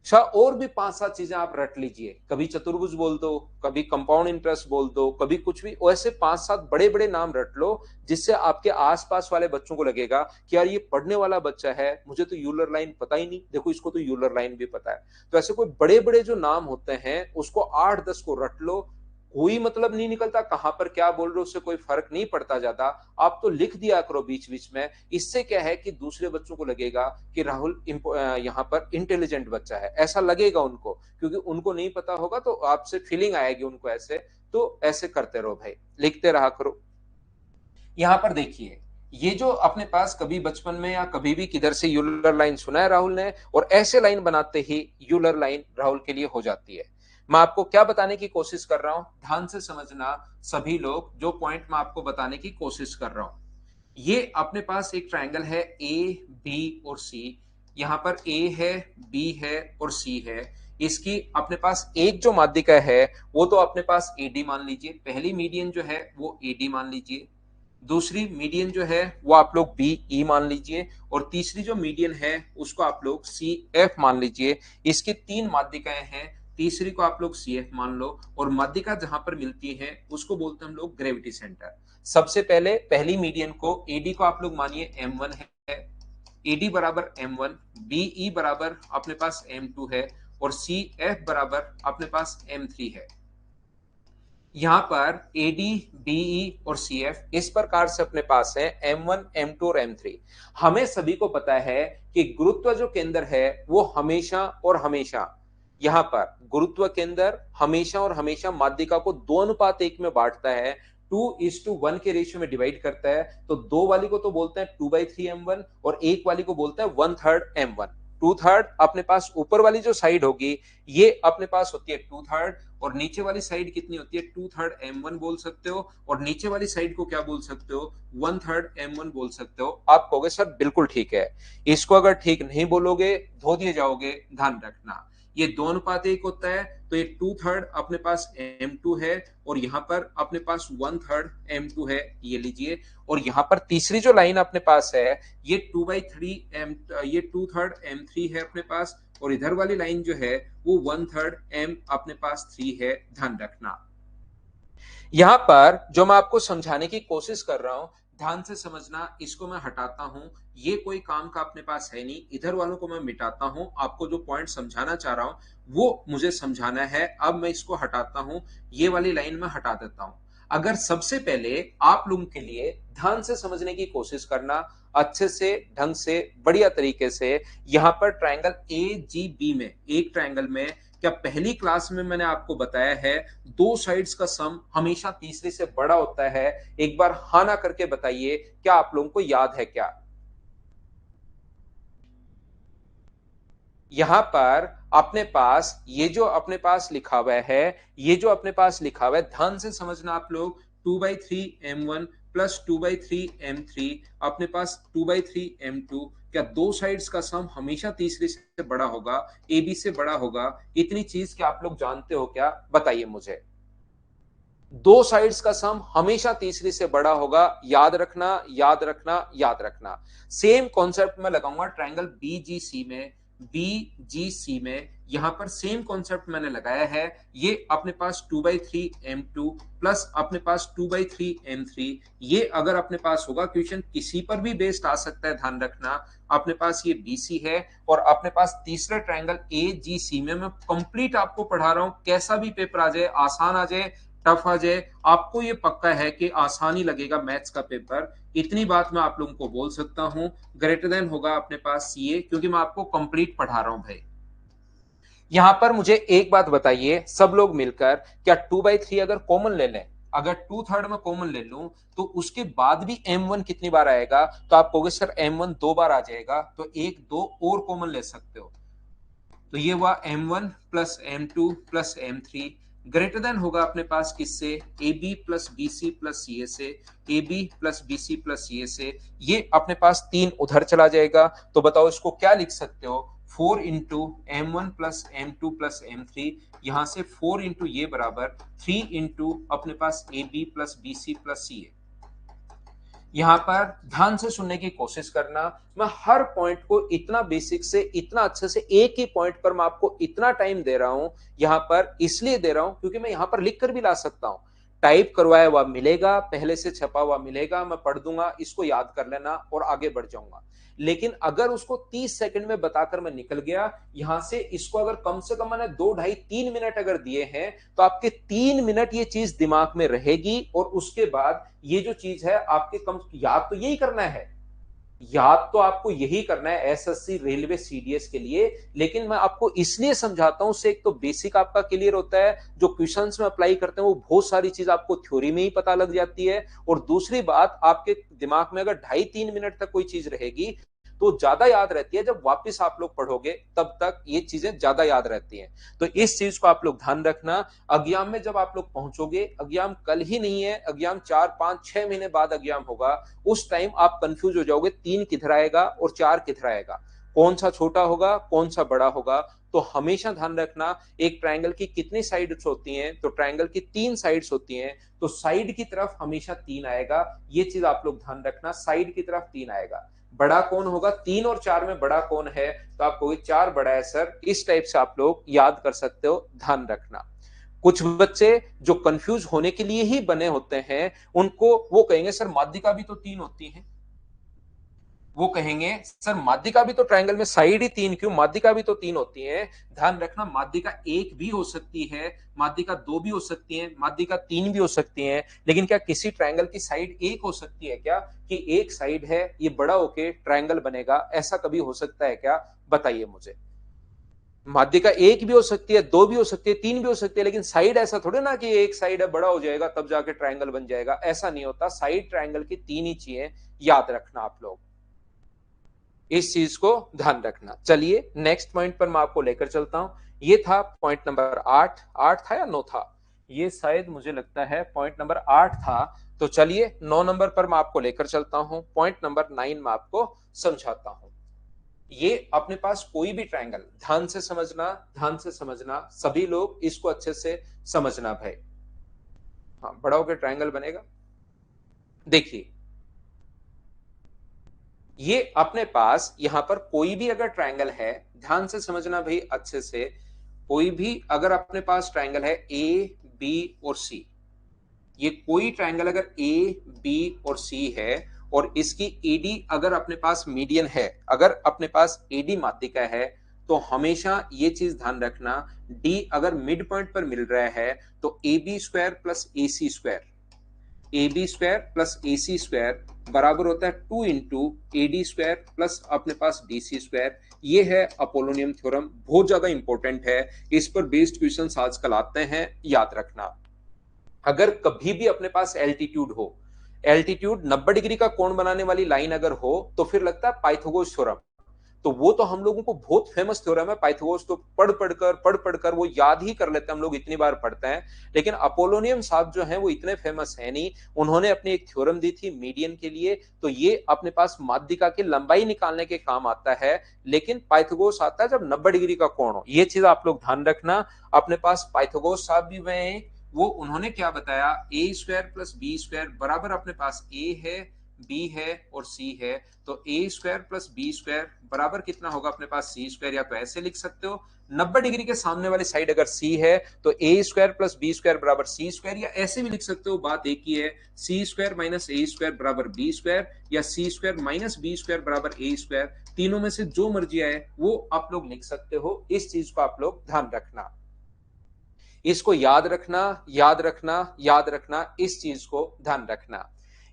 अच्छा, और भी 5-7 चीजें आप रट लीजिए, कभी चतुर्भुज बोल दो, कभी कंपाउंड इंटरेस्ट बोल दो, कभी कुछ भी, ऐसे 5-7 बड़े बड़े नाम रट लो, जिससे आपके आसपास वाले बच्चों को लगेगा कि यार ये पढ़ने वाला बच्चा है, मुझे तो यूलर लाइन पता ही नहीं, देखो इसको तो यूलर लाइन भी पता है। तो ऐसे कोई बड़े बड़े जो नाम होते हैं उसको 8-10 को रट लो, कोई मतलब नहीं निकलता कहां पर क्या बोल रहे हो, उससे कोई फर्क नहीं पड़ता ज्यादा। आप तो लिख दिया करो बीच बीच में, इससे क्या है कि दूसरे बच्चों को लगेगा कि राहुल यहाँ पर इंटेलिजेंट बच्चा है, ऐसा लगेगा उनको, क्योंकि उनको नहीं पता होगा तो आपसे फीलिंग आएगी उनको ऐसे। तो ऐसे करते रहो भाई, लिखते रहा करो। यहां पर देखिए, ये जो अपने पास कभी बचपन में या कभी भी किधर से यूलर लाइन सुना है राहुल ने, और ऐसे लाइन बनाते ही यूलर लाइन राहुल के लिए हो जाती है। मैं आपको क्या बताने की कोशिश कर रहा हूं, ध्यान से समझना सभी लोग, जो पॉइंट मैं आपको बताने की कोशिश कर रहा हूं। ये अपने पास एक ट्रायंगल है ए बी और सी, यहां पर ए है, बी है और सी है। इसकी अपने पास एक जो माध्यिका है वो तो अपने पास एडी मान लीजिए, पहली मीडियन जो है वो एडी मान लीजिए, दूसरी मीडियन जो है वो आप लोग बी ई मान लीजिए, और तीसरी जो मीडियन है उसको आप लोग सी एफ मान लीजिए। इसकी 3 माध्यिकाएं हैं, तीसरी को आप लोग सी एफ मान लो, और माध्यिका जहां पर मिलती है उसको बोलते हैं हम लोग ग्रेविटी सेंटर। सबसे पहले पहली मीडियन को एडी को आप लोग मानिए m1 है, एडी बराबर m1, बीई बराबर अपने पास m2 है और सी एफ बराबर अपने पास m3 है। यहां पर एडी बीई और सी एफ इस प्रकार से अपने पास है m1 m2 और m3। हमें सभी को पता है कि गुरुत्व जो केंद्र है वो हमेशा और हमेशा यहां पर गुरुत्व केंद्र हमेशा और हमेशा माध्यिका को 2:1 में बांटता है, 2:1 के रेशियो में डिवाइड करता है। तो दो वाली को तो बोलते हैं 2/3 m1 और एक वाली को बोलते हैं 1/3 m1। 2/3 अपने पास ऊपर वाली जो साइड होगी ये अपने पास होती है 2/3 और नीचे वाली साइड कितनी होती है 2/3 m1 बोल सकते हो और नीचे वाली साइड को क्या बोल सकते हो 1/3 m1 बोल सकते हो। आप कहोगे सर बिल्कुल ठीक है, इसको अगर ठीक नहीं बोलोगे धो दिए जाओगे। ध्यान रखना ये 2:1 होता है तो ये 2/3 अपने पास m2 है और यहाँ पर अपने पास 1/3 m2 है, ये लीजिए। और यहाँ पर तीसरी जो लाइन अपने पास है ये 2/3 m3 है अपने पास और इधर वाली लाइन जो है वो 1/3 m अपने पास 3 है। ध्यान रखना यहां पर जो मैं आपको समझाने की कोशिश कर रहा हूं ध्यान से समझना, इसको मैं हटाता हूं, ये कोई काम का अपने पास है नहीं, इधर वालों को मैं मिटाता हूं। आपको जो पॉइंट समझाना चाह रहा हूं वो मुझे समझाना है। अब मैं इसको हटाता हूं, ये वाली लाइन में हटा देता हूं। अगर सबसे पहले आप लोगों के लिए ध्यान से समझने की कोशिश करना, अच्छे से ढंग से बढ़िया तरीके से, यहां पर ट्रायंगल ए जी बी में एक ट्रायंगल में क्या पहली क्लास में मैंने आपको बताया है दो साइड्स का सम हमेशा तीसरी से बड़ा होता है। एक बार हाँ ना करके बताइए क्या आप लोगों को याद है क्या। यहां पर अपने पास ये जो अपने पास लिखा हुआ है, ये जो अपने पास लिखा हुआ है ध्यान से समझना आप लोग, 2/3 m1 प्लस 2/3 m3 अपने पास 2/3 m2। क्या दो साइड्स का सम हमेशा तीसरी से बड़ा होगा, ए बी से बड़ा होगा? इतनी चीज क्या आप लोग जानते हो क्या, बताइए मुझे। दो साइड्स का सम हमेशा तीसरी से बड़ा होगा, याद रखना याद रखना याद रखना। सेम कॉन्सेप्ट में लगाऊंगा ट्रायंगल बीजीसी में, बीजीसी में यहां पर सेम कॉन्सेप्ट मैंने लगाया है। ये अपने पास 2/3 m2 प्लस अपने पास 2/3 m3, ये अगर अपने पास होगा, क्वेश्चन किसी पर भी बेस्ड आ सकता है, ध्यान रखना। अपने पास ये बीसी है और अपने पास तीसरा ट्रायंगल एजीसी में मैं कंप्लीट आपको पढ़ा रहा हूं, कैसा भी पेपर आ जाए, आसान आ जाए टफ आ जाए, आपको ये पक्का है कि आसानी लगेगा मैथ्स का पेपर। इतनी बात मैं आप लोगों को बोल सकता हूं, ग्रेटर देन होगा अपने पास सीए, क्योंकि मैं आपको कंप्लीट पढ़ा रहा हूं भाई। यहां पर मुझे एक बात बताइए सब लोग मिलकर, क्या 2/3 अगर कॉमन ले लें, अगर 2/3 में कॉमन ले लूं तो उसके बाद भी m1 कितनी बार आएगा? तो आप कहोगे सर m1 दो बार आ जाएगा, तो एक दो और कॉमन ले सकते हो। तो ये हुआ m1 plus m2 plus m3, greater than होगा अपने पास किससे? A B plus B C plus C A से, A B plus B C plus C A से। ये अपने पास तीन उधर चला जाएगा, तो बताओ इसको क्या लिख सकते हो? 4 into m1 plus m2 plus m3, यहां से 4 इंटू ये बराबर 3 इंटू अपने पास A B plus B C plus C A. यहां पर ध्यान से सुनने की कोशिश करना, मैं हर पॉइंट को इतना बेसिक से इतना अच्छे से एक ही पॉइंट पर मैं आपको इतना टाइम दे रहा हूं, यहां पर इसलिए दे रहा हूं क्योंकि मैं यहां पर लिख कर भी ला सकता हूं, टाइप करवाया हुआ मिलेगा, पहले से छपा हुआ मिलेगा, मैं पढ़ दूंगा, इसको याद कर लेना और आगे बढ़ जाऊंगा। लेकिन अगर उसको 30 सेकंड में बताकर मैं निकल गया यहां से, इसको अगर कम से कम मैंने 2 ढाई 3 मिनट अगर दिए हैं तो आपके 3 मिनट ये चीज दिमाग में रहेगी और उसके बाद ये जो चीज है आपके कम याद तो यही करना है, याद तो आपको यही करना है एसएससी रेलवे सीडीएस के लिए। लेकिन मैं आपको इसलिए समझाता हूं, उससे एक तो बेसिक आपका क्लियर होता है, जो क्वेश्चंस में अप्लाई करते हैं वो बहुत सारी चीज आपको थ्योरी में ही पता लग जाती है, और दूसरी बात आपके दिमाग में अगर 2.5-3 मिनट तक कोई चीज रहेगी तो ज्यादा याद रहती है, जब वापस आप लोग पढ़ोगे तब तक ये चीजें ज्यादा याद रहती हैं। तो इस चीज को आप लोग ध्यान रखना। एग्जाम में जब आप लोग पहुंचोगे, एग्जाम कल ही नहीं है, एग्जाम 4 5 6 महीने बाद एग्जाम होगा, उस टाइम आप कंफ्यूज हो जाओगे 3 किधर आएगा और 4 किधर आएगा, कौन सा छोटा होगा कौन सा बड़ा होगा। तो हमेशा ध्यान रखना, एक ट्रायंगल की कितनी साइड्स होती हैं? तो ट्रायंगल की 3 साइड्स होती हैं, तो साइड की तरफ हमेशा 3 आएगा, ये चीज आप लोग ध्यान रखना, साइड की तरफ 3 आएगा। बड़ा कौन होगा? 3 और 4 में बड़ा कौन है? तो आप कहोगे 4 बड़ा है सर, इस टाइप से आप लोग याद कर सकते हो, ध्यान रखना। कुछ बच्चे जो कंफ्यूज होने के लिए ही बने होते हैं, उनको वो कहेंगे सर माध्यिका भी तो 3 होती है। वो कहेंगे सर माध्यिका भी तो ट्रायंगल में साइड ही 3 क्यों, माध्यिका भी तो 3 होती है। ध्यान रखना, माध्यिका 1 भी हो सकती है, माध्यिका 2 भी हो सकती है, माध्यिका 3 भी हो सकती है, लेकिन क्या किसी ट्रायंगल की साइड एक हो सकती है क्या, कि एक साइड है ये बड़ा होके ट्रायंगल बनेगा, ऐसा कभी हो सकता है क्या? बताइए मुझे। माध्यिका 1 भी हो सकती है, 2 भी हो सकती है, 3 भी हो सकती है, लेकिन साइड ऐसा थोड़े ना कि एक साइड है बड़ा हो जाएगा तब जाके ट्रायंगल बन जाएगा, ऐसा नहीं होता। साइड ट्रायंगल की 3 ही चाहिए, याद रखना आप लोग, इस चीज को ध्यान रखना। चलिए नेक्स्ट पॉइंट पर मैं आपको लेकर चलता हूं। ये था पॉइंट नंबर 8। 8 था या 9 था? ये शायद मुझे लगता है पॉइंट नंबर 8 था। तो चलिए 9 नंबर पर मैं आपको लेकर चलता हूं। पॉइंट नंबर 9 में आपको समझाता हूं। ये अपने पास कोई भी ट्रायंगल, ध्यान से समझना, ध्यान से समझना, सभी लोग इसको अच्छे से समझना भाई। हाँ, बड़ा होकर ट्रायंगल बनेगा। देखिए, ये अपने पास यहां पर कोई भी अगर ट्रायंगल है, ध्यान से समझना भाई अच्छे से, कोई भी अगर अपने पास ट्रायंगल है ए बी और सी, ये कोई ट्रायंगल अगर ए बी और सी है और इसकी एडी अगर अपने पास मीडियन है, अगर अपने पास एडी माध्यिका है, तो हमेशा ये चीज ध्यान रखना, डी अगर मिड पॉइंट पर मिल रहा है तो A B square plus A C square, A B square plus A C square बराबर होता है 2 into A D square plus अपने पास डी सी स्क्वायर। ये है अपोलोनियम थ्योरम, बहुत ज्यादा इंपॉर्टेंट है, इस पर बेस्ड क्वेश्चंस आजकल आते हैं, याद रखना। अगर कभी भी अपने पास एल्टीट्यूड हो, एल्टीट्यूड 90 डिग्री का कोण बनाने वाली लाइन अगर हो, तो फिर लगता है पाइथागोरस थ्योरम। तो वो तो हम लोगों को बहुत फेमस थ्योरम है पाइथागोरस, तो पढ़ पढ़कर वो याद ही कर लेते हैं, हम लोग इतनी बार पढ़ते हैं। लेकिन अपोलोनियम साहब जो हैं वो इतने फेमस है नहीं, उन्होंने अपनी एक थ्योरम दी थी मीडियन के लिए, तो ये अपने पास माध्यिका की लंबाई निकालने के काम आता है। लेकिन पाइथागोरस आता है जब 90 डिग्री का कोण हो, ये चीज आप लोग ध्यान रखना। अपने पास पाइथागोरस साहब भी हुए हैं, वो उन्होंने क्या बताया, ए स्क्वायर प्लस बी स्क्वायर बराबर अपने पास ए है, बी है और सी है, तो ए स्क्वायर प्लस बी स्क्वायर बराबर कितना होगा अपने पास सी स्क्वायर। या तो ऐसे लिख सकते हो, 90 डिग्री के सामने वाली साइड अगर सी है तो ए स्क्वायर प्लस बी स्क्वायर बराबर सी स्क्वायर, या ऐसे भी लिख सकते हो, बात एक ही है, सी स्क्वायर माइनस ए स्क्वायर बराबर बी स्क्वायर, या सी स्क्वायर माइनस बी स्क्वायर बराबर ए स्क्वायर। तीनों में से जो मर्जी आए वो आप लोग लिख सकते हो, इस चीज को आप लोग ध्यान रखना, इसको याद रखना, याद रखना, याद रखना, इस चीज को ध्यान रखना।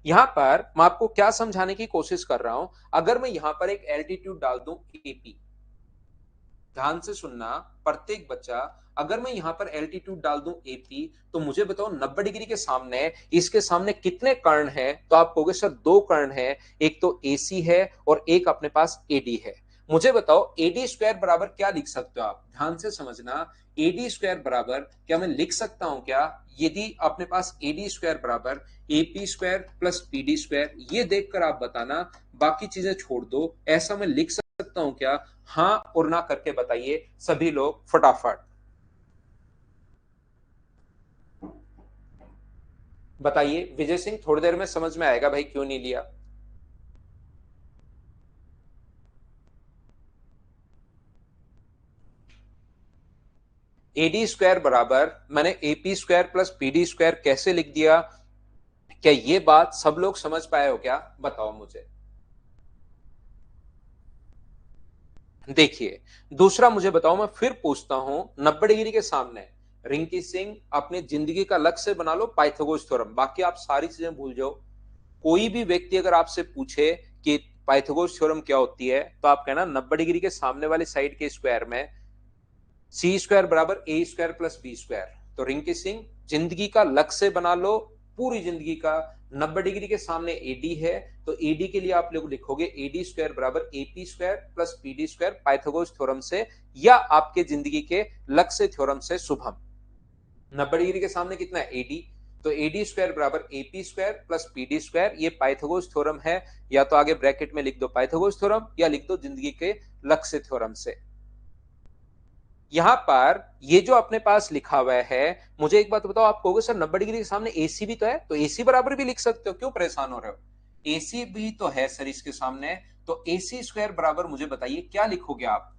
यहां पर मैं आपको क्या समझाने की कोशिश कर रहा हूं, अगर मैं यहां पर एक एल्टीट्यूड डाल दूं एपी, ध्यान से सुनना प्रत्येक बच्चा, अगर मैं यहां पर एल्टीट्यूड डाल दूं एपी, तो मुझे बताओ 90 डिग्री के सामने, इसके सामने कितने कर्ण हैं? तो आप कहोगे सर 2 कर्ण हैं, एक तो एसी है और एक अपने पास एडी है। मुझे बताओ एडी स्क्वायर बराबर क्या लिख सकते हो आप? ध्यान से समझना, एडी स्क्वायर बराबर क्या मैं लिख सकता हूं क्या, यदि अपने पास एडी स्क्वायर बराबर AP square plus PD square, ये देखकर आप बताना, बाकी चीजें छोड़ दो, ऐसा मैं लिख सकता हूं क्या? हाँ और ना करके बताइए सभी लोग फटाफट, बताइए। विजय सिंह, थोड़ी देर में समझ में आएगा भाई क्यों नहीं लिया। एडी स्क्वायर बराबर मैंने AP square plus PD square कैसे लिख दिया, क्या ये बात सब लोग समझ पाए हो क्या? बताओ मुझे। देखिए, दूसरा मुझे बताओ, मैं फिर पूछता हूं, 90 डिग्री के सामने, रिंकी सिंह अपनी जिंदगी का लक्ष्य बना लो पाइथागोरस थ्योरम, बाकी आप सारी चीजें भूल जाओ। कोई भी व्यक्ति अगर आपसे पूछे कि पाइथागोरस थ्योरम क्या होती है, तो आप कहना 90 डिग्री के सामने वाली साइड के स्क्वायर में सी स्क्वायर बराबर ए स्क्वायर प्लस बी स्क्वायर। तो रिंकी सिंह, जिंदगी का लक्ष्य बना लो, पूरी जिंदगी का, 90 डिग्री के सामने एडी है, तो एडी के लिए आप लोग लिखोगे एडी स्क्वायर बराबर AP square plus PD square Pythagoras theorem से, या आपके जिंदगी के लक्ष्य थ्योरम से शुभम। 90 डिग्री के सामने कितना है, एडी, तो एडी स्क्वायर बराबर AP square plus PD square, ये पाइथागोरस थ्योरम है। या तो आगे ब्रैकेट में लिख दो पाइथागोरस थ्योरम, या लिख दो जिंदगी के लक्ष्य थ्योरम से। यहां पर ये जो अपने पास लिखा हुआ है, मुझे एक बात बताओ, आप कहोगे सर 90 डिग्री के सामने एसी भी तो है, तो एसी बराबर भी लिख सकते हो, क्यों परेशान हो रहे हो? एसी भी तो है सर इसके सामने, तो एसी स्क्वायर बराबर मुझे बताइए क्या लिखोगे आप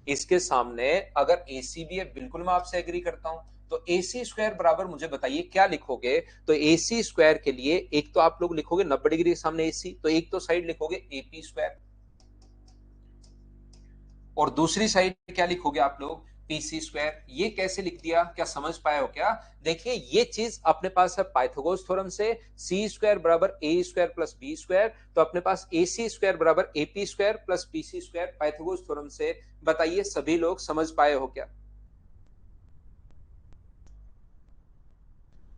इसके सामने? अगर एसी भी है, बिल्कुल मैं आपसे एग्री करता हूं, तो AC स्क्वायर बराबर मुझे बताइए क्या लिखोगे। तो AC स्क्वायर के लिए एक तो आप लोग लिखोगे 90 डिग्री के सामने AC, तो एक तो साइड लिखोगे AP स्क्वायर, और दूसरी साइड क्या लिखोगे आप लोग, पीसी स्क्वायर। ये कैसे लिख दिया, क्या समझ पाए हो क्या। देखिए ये चीज अपने पास है पाइथागोरस थ्योरम से, सी स्क्वायर बराबर ए स्क्वायर प्लस बी स्क्वायर, तो अपने पास AC स्क्वायर बराबर AP square plus PC square Pythagoras theorem से। बताइए सभी लोग समझ पाए हो क्या।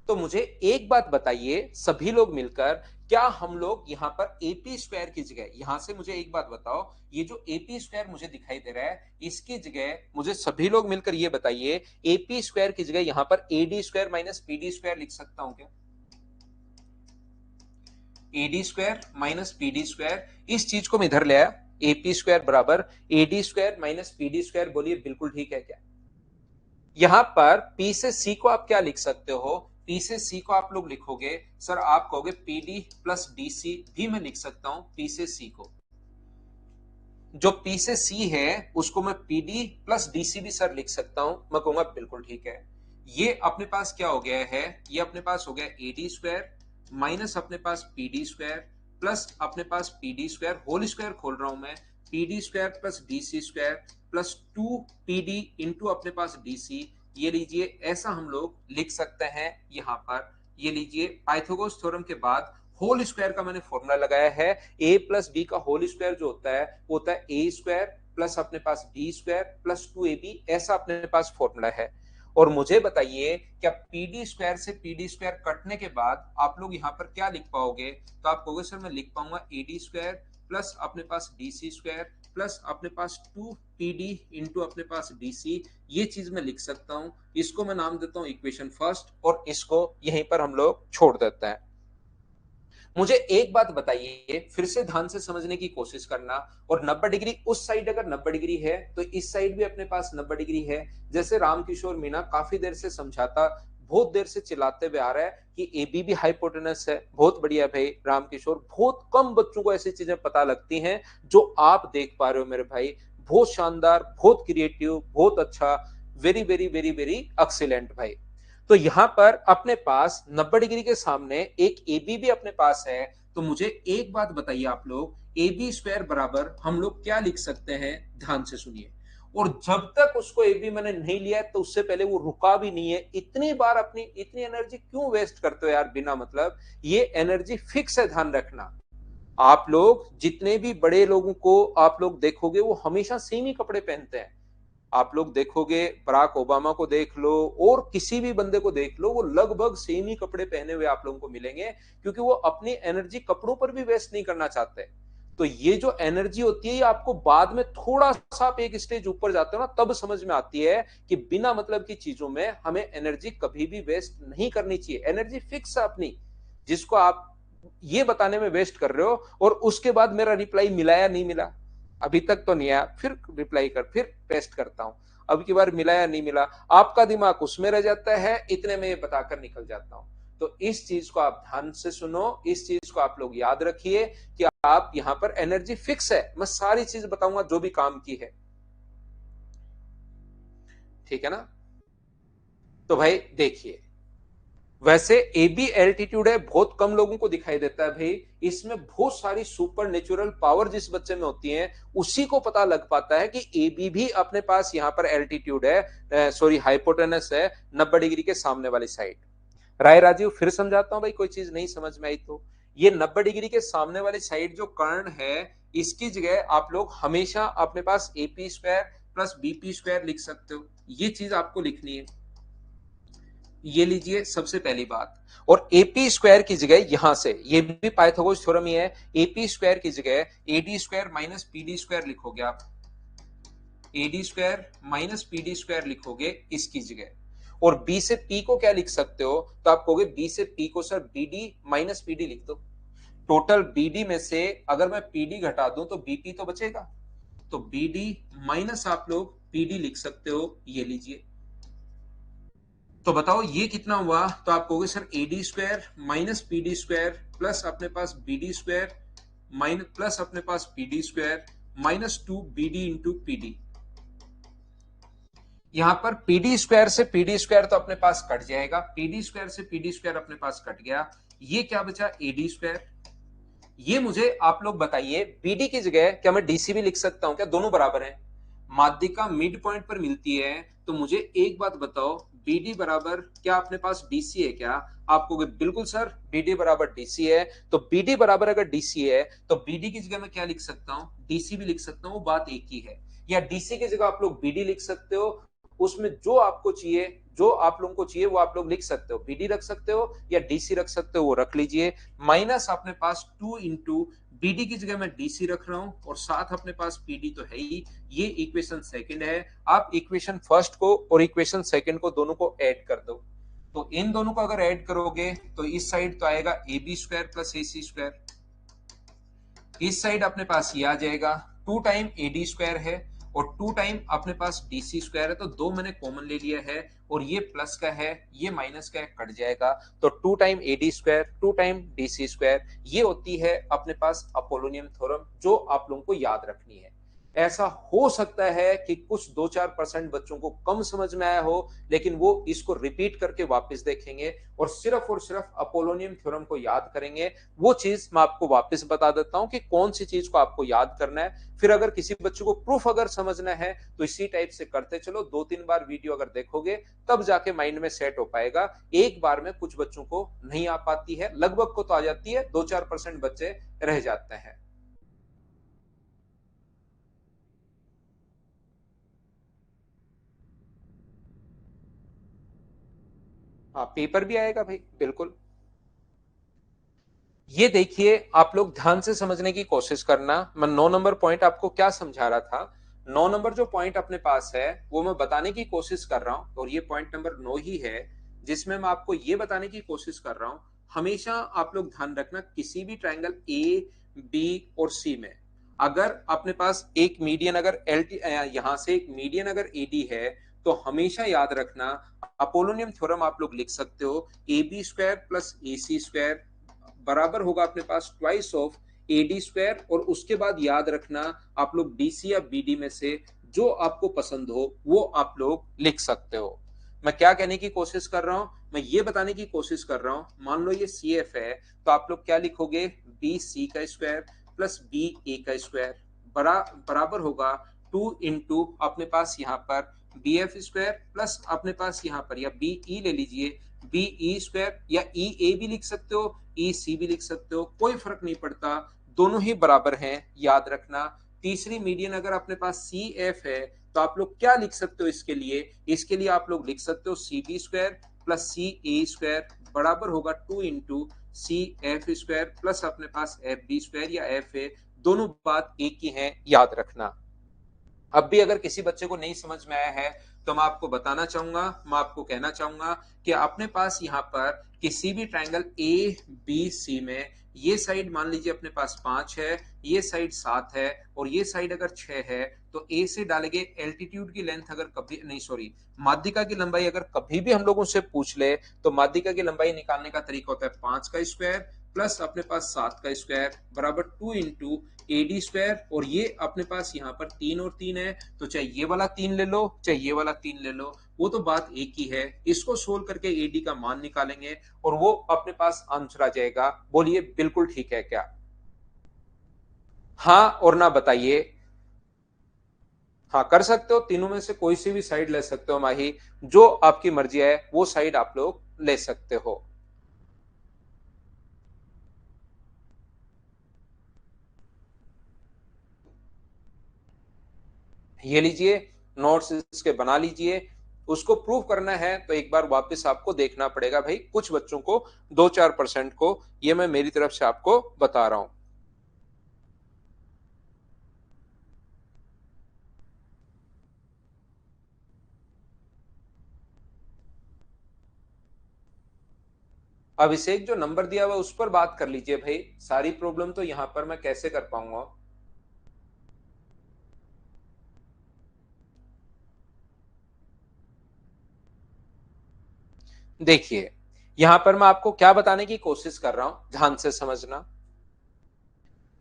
तो मुझे एक बात बताइए सभी लोग मिलकर, क्या हम लोग यहां पर एपी स्क्वायर की जगह, यहां से मुझे एक बात बताओ, ये जो एपी स्क्वायर मुझे दिखाई दे रहा है इसकी जगह मुझे सभी लोग मिलकर ये बताइए, एपी स्क्वायर की जगह यहां पर AD square minus PD square लिख सकता हूं क्या। AD square minus PD square, इस चीज को मैं इधर ले आया, एपी स्क्वायर बराबर AD square minus PD square, बोलिए बिल्कुल ठीक है क्या। यहां पर P से C को आप क्या लिख सकते हो, P से C को आप लोग लिखोगे सर, आप कहोगे PD प्लस DC भी मैं लिख सकता हूं P से C को। जो P से C है उसको मैं PD प्लस DC भी सर लिख सकता हूं, मैं कहूंगा बिल्कुल ठीक है। ये अपने पास क्या हो गया है, ये अपने पास हो गया AD स्क्वायर माइनस अपने पास PD स्क्वायर प्लस अपने पास PD स्क्वायर, होल स्क्वायर खोल रहा हूं मैं, PD square plus DC square plus 2PD into अपने पास DC। ये लीजिए ऐसा हम लोग लिख सकते हैं यहां पर। ये लीजिए पाइथागोरस थ्योरम के बाद होल स्क्वायर का मैंने फॉर्मूला लगाया है, a प्लस बी का होल स्क्वायर जो होता है वो होता है ए स्क्वायर प्लस अपने पास बी स्क्वायर प्लस 2ab, ऐसा अपने पास फॉर्मूला है। और मुझे बताइए क्या पीडी स्क्वायर से पीडी स्क्वायर कटने के बाद आप लोग यहां पर क्या लिख पाओगे, तो आप कहोगे सर मैं लिख पाऊंगा एडी स्क्वायर प्लस अपने पास डीसी स्क्वायर प्लस अपने पास 2PD इंटू अपने पास DC। ये चीज मैं लिख सकता हूं, इसको मैं नाम देता हूं इक्वेशन फर्स्ट, और इसको यहीं पर हम लोग छोड़ देते हैं। मुझे एक बात बताइए, फिर से ध्यान से समझने की कोशिश करना, और 90 डिग्री उस साइड अगर 90 डिग्री है तो इस साइड भी अपने पास 90 डिग्री है। जैसे रामकिशोर मीणा काफी देर से समझाता, बहुत देर से चिल्लाते हुए आ रहा है कि एबी भी हाइपोटेनस है। बहुत बढ़िया भाई रामकिशोर, बहुत कम बच्चों को ऐसी चीजें पता लगती हैं जो आप देख पा रहे हो मेरे भाई। बहुत शानदार, बहुत क्रिएटिव, बहुत अच्छा, very very very very excellent भाई। तो यहां पर अपने पास 90 डिग्री के सामने एक AB भी अपने पास है। तो मुझे एक बात बताइए आप लोग, AB स्क्वायर बराबर हम लोग क्या लिख सकते हैं, ध्यान से सुनिए। और जब तक उसको AB मैंने नहीं लिया तो उससे पहले वो रुका भी नहीं है। इतनी बार अपनी इतनी एनर्जी क्यों वेस्ट करते हो यार बिना मतलब, ये एनर्जी फिक्स है, ध्यान रखना। आप लोग जितने भी बड़े लोगों को आप लोग देखोगे वो हमेशा सेम ही कपड़े पहनते हैं। आप लोग देखोगे बराक ओबामा को देख लो और किसी भी बंदे को देख लो, वो लगभग सेम ही कपड़े पहने हुए आप लोगों को मिलेंगे, क्योंकि वो अपनी एनर्जी कपड़ों पर भी वेस्ट नहीं करना चाहते। तो ये जो एनर्जी होती है ये आपको बाद में थोड़ा सा आप एक स्टेज ऊपर जाते हो ना तब समझ में आती है कि बिना मतलब की चीजों में हमें एनर्जी कभी भी वेस्ट नहीं करनी चाहिए। एनर्जी फिक्स है अपनी, जिसको आप ये बताने में वेस्ट कर रहे हो और उसके बाद मेरा रिप्लाई मिला या नहीं मिला, अभी तक तो नहीं आया, फिर रिप्लाई कर, फिर पेस्ट करता हूं, अब की बार मिला या नहीं मिला, आपका दिमाग उसमें रह जाता है, इतने में ये बताकर निकल जाता हूं। तो इस चीज को आप ध्यान से सुनो, इस चीज को आप लोग याद रखिए कि आप यहां पर एनर्जी फिक्स है। मैं सारी चीज बताऊंगा जो भी काम की है, ठीक है ना। तो भाई देखिए, वैसे ए बी एल्टीट्यूड है, बहुत कम लोगों को दिखाई देता है भाई। इसमें बहुत सारी सुपर नेचुरल पावर जिस बच्चे में होती हैं उसी को पता लग पाता है कि ए बी भी अपने पास यहां पर एल्टीट्यूड है, सॉरी हाइपोटेनस है 90 डिग्री के सामने वाली साइड। राय राजीव फिर समझाता हूं भाई, कोई चीज नहीं समझ में आई तो। ये 90 डिग्री के सामने वाली साइड जो कर्ण है इसकी जगह आप लोग हमेशा अपने पास AP square plus BP square लिख सकते हो, ये चीज आपको लिखनी है। ये लीजिए सबसे पहली बात, और एपी स्क्वायर की जगह यहां से, ये भी पाइथागोरस थ्योरम ही है, एपी स्क्वायर की जगह AD square minus PD square लिखोगे आप, AD square minus PD square लिखोगे इसकी जगह। और बी से पी को क्या लिख सकते हो, तो आप कहोगे बी से पी को सर बीडी माइनस पीडी लिख दो। टोटल बीडी में से अगर मैं पीडी घटा दूं तो बीपी तो बचेगा, तो बीडी माइनस आप लोग पीडी लिख सकते हो, ये लीजिए। तो बताओ ये कितना हुआ, तो आप कहोगे sir AD square minus PD square plus अपने पास बीडी स्क्वायर माइनस प्लस अपने पास PD square minus 2 BD into PD. यहां पर पीडी स्क्वायर से पीडी स्क्वायर तो अपने पास कट जाएगा, पीडी स्क्वायर से पीडी स्क्वायर अपने पास कट गया, ये क्या बचा एडी स्क्वायर। ये मुझे आप लोग बताइए बीडी की जगह क्या मैं डीसी भी लिख सकता हूं क्या, दोनों बराबर हैं, माध्यिका मिड पॉइंट पर मिलती है, तो मुझे एक बात बताओ बीडी बराबर क्या अपने पास डीसी है क्या। आपको बिल्कुल सर बीडी बराबर डीसी है, तो बीडी बराबर अगर डीसी है तो बीडी की जगह मैं क्या लिख सकता हूं, डीसी भी लिख सकता हूं, बात एक ही है। या डीसी की जगह आप लोग बीडी लिख सकते हो, उसमें जो आपको चाहिए, जो आप लोगों को चाहिए वो आप लोग लिख सकते हो, बीडी रख सकते हो या डीसी रख सकते हो, वो रख लीजिए। माइनस अपने पास 2 इंटू बीडी की जगह मैं डीसी रख रहा हूं और साथ अपने पास पीडी तो है ही। ये इक्वेशन सेकंड है। आप इक्वेशन फर्स्ट को और इक्वेशन सेकंड को दोनों को ऐड कर दो, तो इन दोनों को अगर ऐड करोगे तो इस साइड तो आएगा A B square plus A C square, इस साइड अपने पास ये आ जाएगा 2 टाइम ए डी स्क्वायर है और 2 टाइम अपने पास डी सी स्क्वायर है, तो 2 मैंने कॉमन ले लिया है और ये प्लस का है ये माइनस का है, कट जाएगा, तो 2 time A D square 2 time D C square, ये होती है अपने पास अपोलोनियम थ्योरम, जो आप लोगों को याद रखनी है। ऐसा हो सकता है कि कुछ 2-4% बच्चों को कम समझ में आया हो, लेकिन वो इसको रिपीट करके वापस देखेंगे और सिर्फ अपोलोनियम थ्योरम को याद करेंगे। वो चीज मैं आपको वापस बता देता हूं कि कौन सी चीज को आपको याद करना है, फिर अगर किसी बच्चे को प्रूफ अगर समझना है तो इसी टाइप से करते चलो, 2-3 बार वीडियो अगर देखोगे तब जाके माइंड में सेट हो पाएगा। एक बार में कुछ बच्चों को नहीं आ पाती है, लगभग को तो आ जाती है, 2-4% बच्चे रह जाते हैं। हाँ पेपर भी आएगा भाई, बिल्कुल। ये देखिए आप लोग ध्यान से समझने की कोशिश करना, मैं 9 नंबर पॉइंट आपको क्या समझा रहा था। 9 नंबर जो पॉइंट अपने पास है वो मैं बताने की कोशिश कर रहा हूं, और ये पॉइंट नंबर 9 ही है जिसमें मैं आपको ये बताने की कोशिश कर रहा हूं। हमेशा आप लोग ध्यान रखना, किसी भी ट्रायंगल ए बी और सी में अगर अपने पास एक मीडियन अगर एल यहां से एक मीडियन अगर एडी है, तो हमेशा याद रखना अपोलोनियम थ्योरम आप लोग लिख सकते हो, A B square plus A C square बराबर होगा अपने पास twice of A D square, और उसके बाद याद रखना आप लोग डीसी या बीडी में से जो आपको पसंद हो वो आप लोग लिख सकते हो। मैं क्या कहने की कोशिश कर रहा हूं, मैं ये बताने की कोशिश कर रहा हूं, मान लो ये सी एफ है तो आप लोग क्या लिखोगे, बी सी का स्क्वायर प्लस बी ए का स्क्वायर बराबर होगा 2 इंटू अपने पास यहाँ पर बी एफ स्क्वायर प्लस अपने पास यहाँ पर, या बी ई ले लीजिए, बी ई स्क्वायर, या ई ए भी लिख सकते हो, ई सी भी लिख सकते हो, कोई फर्क नहीं पड़ता, दोनों ही बराबर हैं, याद रखना। तीसरी मीडियन अगर अपने पास सी एफ है तो आप लोग क्या लिख सकते हो इसके लिए, इसके लिए आप लोग लिख सकते हो C B square plus C A square बराबर होगा 2 into C F square plus अपने पास एफ बी स्क्वायर या एफ ए, दोनों बात एक ही है, याद रखना। अब भी अगर किसी बच्चे को नहीं समझ में आया है तो मैं आपको बताना चाहूंगा, मैं आपको कहना चाहूंगा कि अपने पास यहाँ पर किसी भी ट्रायंगल ए बी सी में ये साइड मान लीजिए अपने पास 5 है, ये साइड 7 है और ये साइड अगर 6 है, तो ए से डालेंगे एल्टीट्यूड की लेंथ, अगर कभी नहीं सॉरी माध्यिका की लंबाई अगर कभी भी हम लोगों से पूछ ले तो माध्यिका की लंबाई निकालने का तरीका होता है 5 का स्क्वायर प्लस अपने पास 7 का स्क्वायर बराबर 2 इंटू ए डी स्क्वायर, और ये अपने पास यहाँ पर 3 और 3 है, तो चाहे ये वाला 3 ले लो चाहे ये वाला 3 ले लो, वो तो बात एक ही है। इसको सोल्व करके एडी का मान निकालेंगे और वो अपने पास आंसर आ जाएगा। बोलिए बिल्कुल ठीक है क्या, हाँ और ना बताइए। हाँ कर सकते हो, तीनों में से कोई सी भी साइड ले सकते हो माही, जो आपकी मर्जी है वो साइड आप लोग ले सकते हो। ये लीजिए नोट्स इसके बना लीजिए, उसको प्रूव करना है तो एक बार वापस आपको देखना पड़ेगा भाई, कुछ बच्चों को 2-4% को, ये मैं मेरी तरफ से आपको बता रहा हूं। अभिषेक जो नंबर दिया हुआ उस पर बात कर लीजिए भाई, सारी प्रॉब्लम तो यहां पर मैं कैसे कर पाऊंगा। देखिए यहां पर मैं आपको क्या बताने की कोशिश कर रहा हूं, ध्यान से समझना।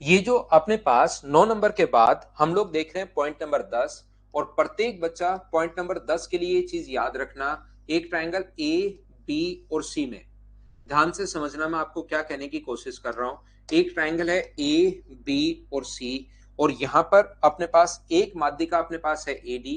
ये जो अपने पास 9 नंबर के बाद हम लोग देख रहे हैं पॉइंट नंबर 10, और प्रत्येक बच्चा पॉइंट नंबर 10 के लिए ये चीज याद रखना, एक ट्रायंगल ए, बी और सी में, ध्यान से समझना मैं आपको क्या कहने की कोशिश कर रहा हूं। एक ट्रायंगल है ए, बी और सी, और यहां पर अपने पास एक माध्यिका अपने पास है एडी,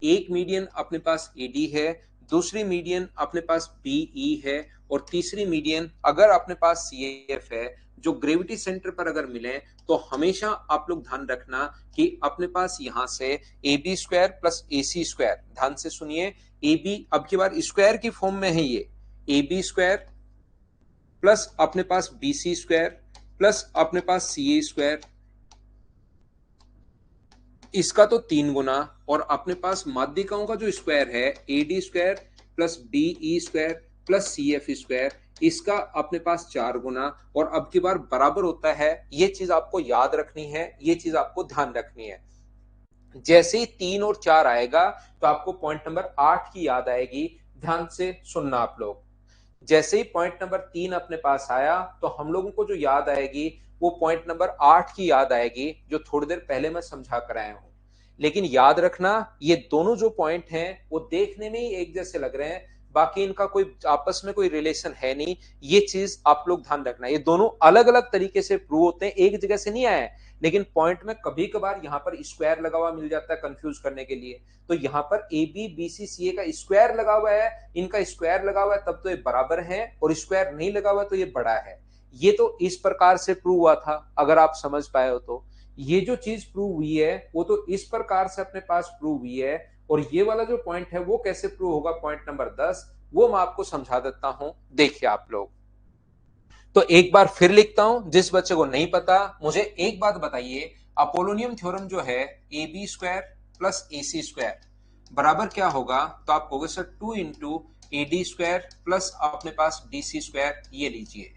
एक मीडियन अपने पास एडी है, दूसरी मीडियन अपने पास बीई है, और तीसरी मीडियन अगर अपने पास सीएफ है, जो ग्रेविटी सेंटर पर अगर मिले तो हमेशा आप लोग ध्यान रखना कि अपने पास यहां से A B square plus A C square, ध्यान से सुनिए, ए बी अब की बार स्क्वायर की फॉर्म में है, ये ए बी स्क्वायर प्लस अपने पास बी सी स्क्वायर प्लस अपने पास सी ए स्क्वायर, इसका तो 3 गुना, और अपने पास माध्यिकाओं का जो स्क्वायर है A D square plus B E square plus C F square, इसका अपने पास 4 गुना, और अब की बार बराबर होता है। ये चीज आपको याद रखनी है, ये चीज आपको ध्यान रखनी है। जैसे ही 3 और 4 आएगा तो आपको पॉइंट नंबर 8 की याद आएगी, ध्यान से सुनना आप लोग। जैसे ही पॉइंट नंबर 3 अपने पास आया तो हम लोगों को जो याद आएगी वो पॉइंट नंबर 8 की याद आएगी, जो थोड़ी देर पहले मैं समझा कर आया हूं। लेकिन याद रखना, ये दोनों जो पॉइंट हैं वो देखने में ही एक जैसे लग रहे हैं, बाकी इनका कोई आपस में कोई रिलेशन है नहीं, ये चीज आप लोग ध्यान रखना। ये दोनों अलग अलग तरीके से प्रूव होते हैं, एक जगह से नहीं आए, लेकिन पॉइंट में कभी कभार यहां पर स्क्वायर लगा हुआ मिल जाता है कंफ्यूज करने के लिए। तो यहां पर ए बी बी सी सी ए का स्क्वायर लगा हुआ है, इनका स्क्वायर लगा हुआ है तब तो ये बराबर है, और स्क्वायर नहीं लगा हुआ तो ये बड़ा है। ये तो इस प्रकार से प्रूव हुआ था, अगर आप समझ पाए हो तो। ये जो चीज प्रूव हुई है वो तो इस प्रकार से अपने पास प्रूव हुई है, और ये वाला जो पॉइंट है वो कैसे प्रूव होगा पॉइंट नंबर 10, वो मैं आपको समझा देता हूं, देखिए आप लोग। तो एक बार फिर लिखता हूं, जिस बच्चे को नहीं पता मुझे एक बात बताइए, अपोलोनियम थ्योरम जो है A B square plus A C square बराबर क्या होगा, तो आप कहोगे sir 2 into A D square plus अपने पास डी सी स्क्वायर, ये लीजिए।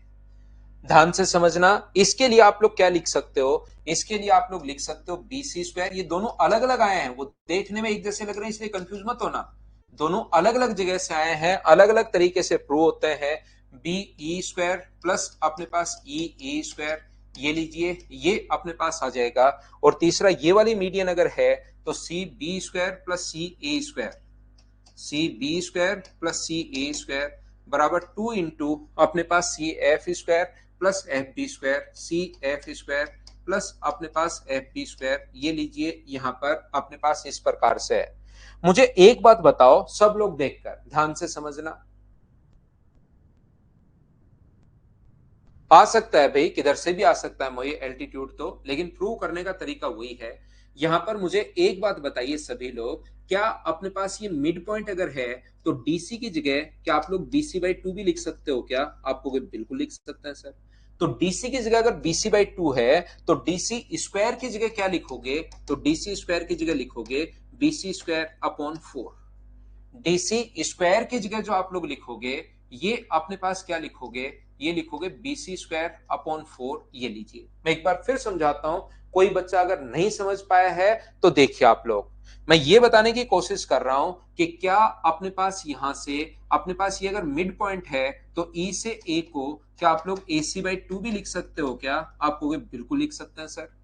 ध्यान से समझना, इसके लिए आप लोग क्या लिख सकते हो, इसके लिए आप लोग लिख सकते हो बी सी स्क्वायर, ये दोनों अलग अलग आए हैं, वो देखने में एक जैसे लग रहे हैं इसलिए कंफ्यूज मत होना, दोनों अलग अलग जगह से आए हैं, अलग अलग तरीके से प्रूव होते हैं। बी ई स्क्वायर प्लस अपने पास ई ए स्क्वायर, ये लीजिए, ये अपने पास आ जाएगा। और तीसरा ये वाली मीडियन अगर है तो C B square plus C A square, C B square plus C A square बराबर 2 इंटू अपने पास C F square plus F B square, C F square plus अपने पास एफ बी स्क्वायर, ये लीजिए, यहां पर अपने पास इस प्रकार से है। मुझे एक बात बताओ सब लोग देखकर ध्यान से समझना, आ सकता है भाई किधर से भी आ सकता है मुझे एल्टीट्यूड तो, लेकिन प्रूव करने का तरीका वही है। यहां पर मुझे एक बात बताइए सभी लोग, क्या अपने पास ये मिड पॉइंट अगर है तो डीसी की जगह क्या आप लोग BC/2 भी लिख सकते हो क्या, आपको बिल्कुल लिख सकते हैं सर। तो डीसी की जगह अगर BC/2 है तो डीसी स्क्वायर की जगह क्या लिखोगे, तो डीसी स्क्वायर की जगह लिखोगे BC square upon 4। DC square की जगह जो आप लोग लिखोगे ये अपने पास क्या लिखोगे, ये लिखोगे BC स्क्वायर अपॉन 4, ये लीजिए। मैं एक बार फिर समझाता हूं, कोई बच्चा अगर नहीं समझ पाया है तो देखिए आप लोग, मैं ये बताने की कोशिश कर रहा हूं कि क्या अपने पास यहां से अपने पास ये अगर मिड पॉइंट है तो ई से ए को क्या आप लोग AC/2 भी लिख सकते हो क्या, आपको बिल्कुल लिख सकते हैं सर।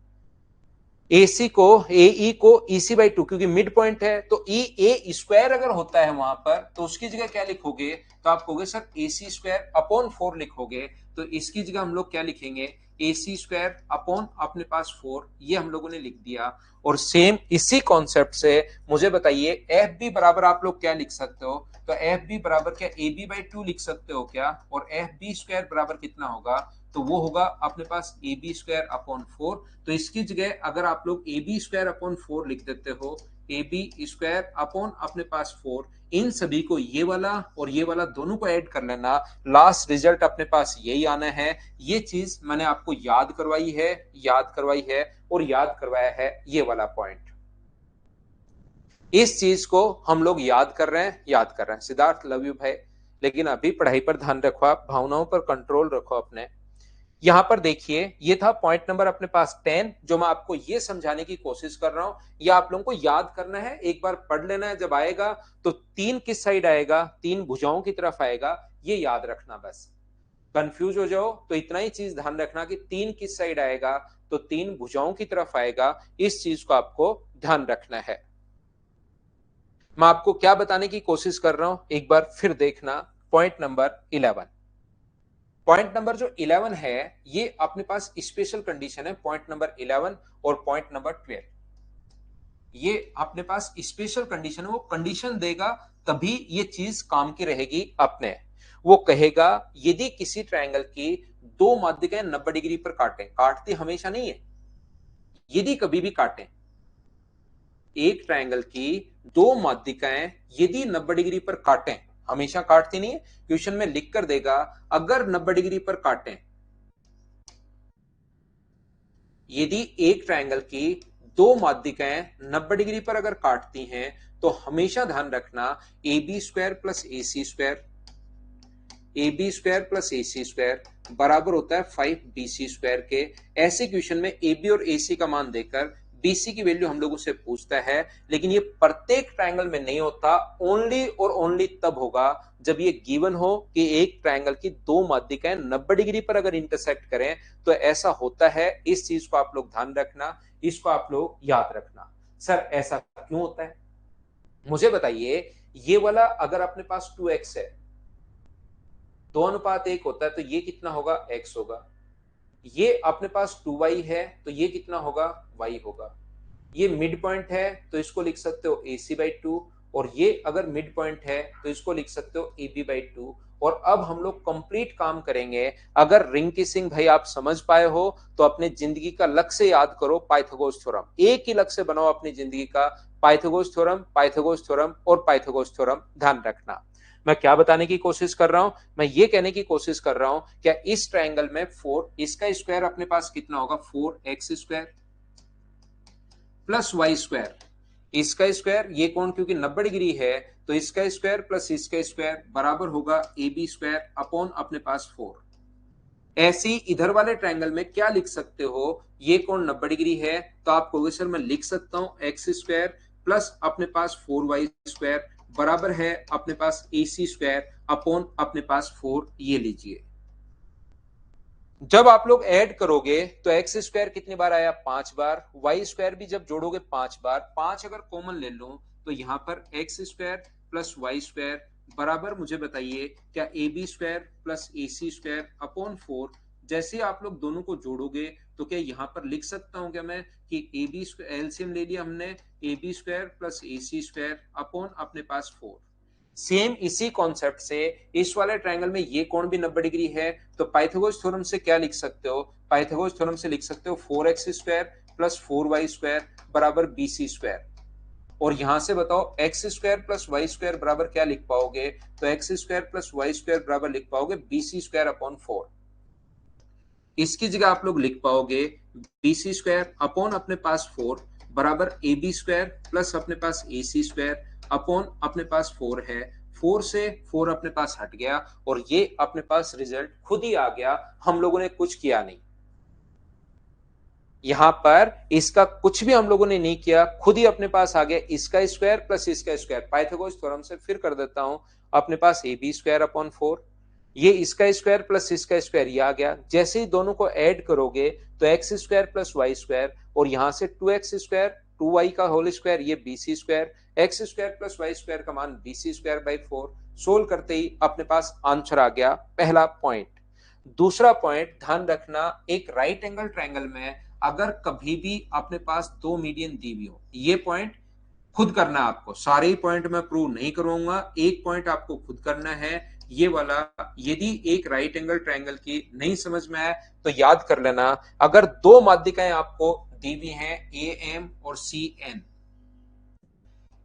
एसी को ए को EC/2, क्योंकि मिड पॉइंट है तो ई ए स्क्वायर अगर होता है वहां पर तो उसकी जगह क्या लिखोगे, तो आप कहोगे सर AC स्क्वायर अपॉन 4 लिखोगे, तो इसकी जगह हम लोग क्या लिखेंगे AC स्क्वायर अपॉन अपने पास 4, ये हम लोगों ने लिख दिया। और सेम इसी कॉन्सेप्ट से मुझे बताइए एफ बी बराबर आप लोग क्या लिख सकते हो, तो एफ बी बराबर क्या AB/2 लिख सकते हो क्या, और एफ बी स्क्वायर बराबर कितना होगा, तो वो होगा अपने पास ए बी स्क्वायर अपॉन 4। तो इसकी जगह अगर आप लोग ए बी स्क्वायर अपॉन 4 लिख देते हो, ए बी स्क्वायर अपॉन अपने पास 4, इन सभी को ये वाला और ये वाला दोनों को ऐड कर लेना, लास्ट रिजल्ट अपने पास यही आना है। ये चीज मैंने आपको याद करवाई है, याद करवाई है और याद करवाया है ये वाला पॉइंट। इस चीज को हम लोग याद कर रहे हैं, याद कर रहे हैं। सिद्धार्थ लव यू भाई, लेकिन अभी पढ़ाई पर ध्यान रखो, आप भावनाओं पर कंट्रोल रखो अपने। यहां पर देखिए ये था पॉइंट नंबर अपने पास 10, जो मैं आपको ये समझाने की कोशिश कर रहा हूं, ये आप लोगों को याद करना है, एक बार पढ़ लेना है। जब आएगा तो 3 किस साइड आएगा, 3 भुजाओं की तरफ आएगा, ये याद रखना। बस कंफ्यूज हो जाओ तो इतना ही चीज ध्यान रखना कि 3 किस साइड आएगा, तो 3 भुजाओं की तरफ आएगा। इस चीज को आपको ध्यान रखना है। मैं आपको क्या बताने की कोशिश कर रहा हूं, एक बार फिर देखना। पॉइंट नंबर 11, पॉइंट नंबर जो 11 है ये अपने पास स्पेशल कंडीशन है। पॉइंट नंबर 11 और पॉइंट नंबर 12 ये अपने पास स्पेशल कंडीशन है। वो कंडीशन देगा तभी ये चीज काम की रहेगी अपने। वो कहेगा यदि किसी ट्रायंगल की दो माध्यिकाएं 90 डिग्री पर काटें, काटती हमेशा नहीं है, यदि कभी भी काटें, एक ट्रायंगल की दो माध्यिकाएं यदि 90 डिग्री पर काटें, हमेशा काटती नहीं है, क्वेश्चन में लिख कर देगा अगर 90 डिग्री पर काटें, यदि एक ट्रायंगल की दो माध्यिकाएं 90 डिग्री पर अगर काटती हैं तो हमेशा ध्यान रखना A B square plus A C square, A B square plus A C square बराबर होता है 5bc स्क्वायर के। ऐसे क्वेश्चन में ए बी और ए सी का मान देकर बीसी की वैल्यू हम लोगों से पूछता है, लेकिन ये प्रत्येक ट्रायंगल में नहीं होता। ओनली और ओनली तब होगा जब ये गिवन हो कि एक ट्रायंगल की दो माध्यिकाएं 90 डिग्री पर अगर इंटरसेक्ट करें तो ऐसा होता है। इस चीज को आप लोग ध्यान रखना, इसको आप लोग याद रखना। सर ऐसा क्यों होता है मुझे बताइए। ये वाला अगर अपने पास 2x है, 2:1 होता है तो ये कितना होगा, x होगा। ये अपने पास 2y है तो ये कितना होगा, y होगा। ये मिड पॉइंट है तो इसको लिख सकते हो AC/2, और ये अगर मिड पॉइंट है तो इसको लिख सकते हो AB/2। और अब हम लोग कंप्लीट काम करेंगे। अगर रिंग किसिंग भाई आप समझ पाए हो तो अपने जिंदगी का लक्ष्य याद करो, पाइथागोरस थ्योरम। एक ही लक्ष्य बनाओ अपनी जिंदगी का, पाइथागोरस थ्योरम, पाइथागोरस थ्योरम और पाइथागोरस थ्योरम। ध्यान रखना मैं क्या बताने की कोशिश कर रहा हूं, मैं ये कहने की कोशिश कर रहा हूं क्या इस ट्रायंगल में 4, इसका स्क्वायर अपने पास कितना होगा, 4x square plus Y square, इसका स्क्वायर, ये कोण क्योंकि 90 डिग्री है तो इसका स्क्वायर प्लस इसका स्क्वायर बराबर होगा ए बी स्क्वायर अपॉन अपने पास 4। ऐसे ही इधर वाले ट्रायंगल में क्या लिख सकते हो, ये कोण 90 डिग्री है तो आप कहोगे सर मैं लिख सकता हूं एक्स स्क्वायर प्लस अपने पास 4y स्क्वायर बराबर है अपने पास ए सी स्क्वायर अपॉन अपने पास 4। ये लीजिए, जब आप लोग ऐड करोगे तो एक्स स्क्वायर कितनी बार आया, 5 बार। वाई स्क्वायर भी जब जोड़ोगे 5 बार, 5 अगर कॉमन ले लो तो यहां पर X square plus Y square बराबर, मुझे बताइए क्या A B square plus A C square upon 4। जैसे आप लोग दोनों को जोड़ोगे तो क्या यहां पर लिख सकता हूं क्या मैं कि ए बी एलसीएम ले लिया हमने, A B square plus A C square upon अपने पास 4। सेम इसी कॉन्सेप्ट से इस वाले ट्रायंगल में ये कोण भी 90 डिग्री है तो पाइथागोरस थ्योरम से क्या लिख सकते हो, पाइथागोरस थ्योरम से लिख सकते हो 4x square plus 4y square बराबर bc स्क्वायर। और यहां से बताओ X square plus Y square बराबर क्या लिख पाओगे, तो X square plus Y square बराबर लिख पाओगे bc स्क्वायर अपॉन 4। इसकी जगह आप लोग लिख पाओगे bc स्क्वायर अपॉन अपने पास 4 बराबर ए बी स्क्वायर प्लस अपने पास ए सी स्क्वायर अपॉन अपने पास 4 है। 4 से 4 अपने पास हट गया और ये अपने पास रिजल्ट खुद ही आ गया, हम लोगों ने कुछ किया नहीं। यहां पर इसका कुछ भी हम लोगों ने नहीं किया, खुद ही अपने पास आ गया इसका स्क्वायर प्लस इसका स्क्वायर। पाइथागोरस थ्योरम से फिर कर देता हूं, अपने पास ए बी स्क्वायर अपॉन 4, ये इसका स्क्वायर प्लस इसका स्क्वायर ये आ गया। जैसे ही दोनों को ऐड करोगे तो X square plus Y square, और यहां से 2x स्क्वायर 2y का होल स्क्वायर ये bc square, X square plus Y square का मान bc स्क्वायर बाई 4। सोल्व करते ही अपने पास आंसर आ गया, पहला पॉइंट। दूसरा पॉइंट ध्यान रखना, एक राइट एंगल ट्रायंगल में अगर कभी भी अपने पास दो मीडियन दी हुई हो, ये पॉइंट खुद करना है आपको, सारे ही पॉइंट मैं प्रूव नहीं करूंगा, एक पॉइंट आपको खुद करना है ये वाला। यदि एक राइट एंगल ट्रायंगल की नहीं समझ में आए तो याद कर लेना, अगर दो माध्यिकाएं आपको दी हुई हैं ए एम और सी एन,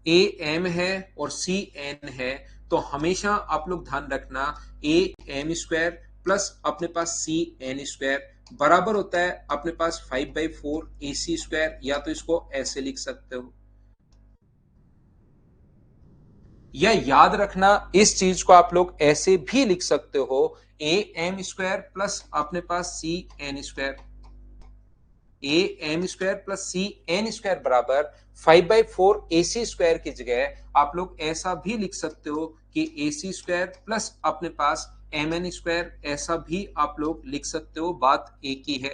ए एम है और सी एन है, तो हमेशा आप लोग ध्यान रखना ए एम स्क्वायर प्लस अपने पास सी एन स्क्वायर बराबर होता है अपने पास 5/4 ए सी स्क्वायर, या तो इसको ऐसे लिख सकते हो, या याद रखना इस चीज को आप लोग ऐसे भी लिख सकते हो, ए एम स्क्वायर प्लस अपने पास C N square, A M square plus C N square बराबर 5/4 ए सी स्क्वायर की जगह आप लोग ऐसा भी लिख सकते हो कि ए सी स्क्वायर प्लस अपने पास एम एन स्क्वायर, ऐसा भी आप लोग लिख सकते हो, बात एक ही है।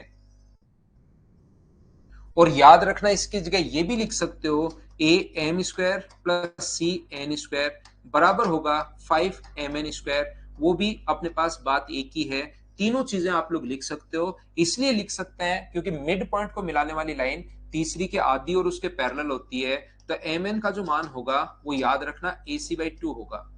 और याद रखना इसकी जगह ये भी लिख सकते हो A M square plus C N square बराबर होगा 5mn स्क्वायर। वो भी अपने पास बात एक ही है, तीनों चीजें आप लोग लिख सकते हो। इसलिए लिख सकते हैं क्योंकि मिड पॉइंट को मिलाने वाली लाइन तीसरी के आधी और उसके पैरेलल होती है, तो एम एन का जो मान होगा वो याद रखना AC/2 होगा।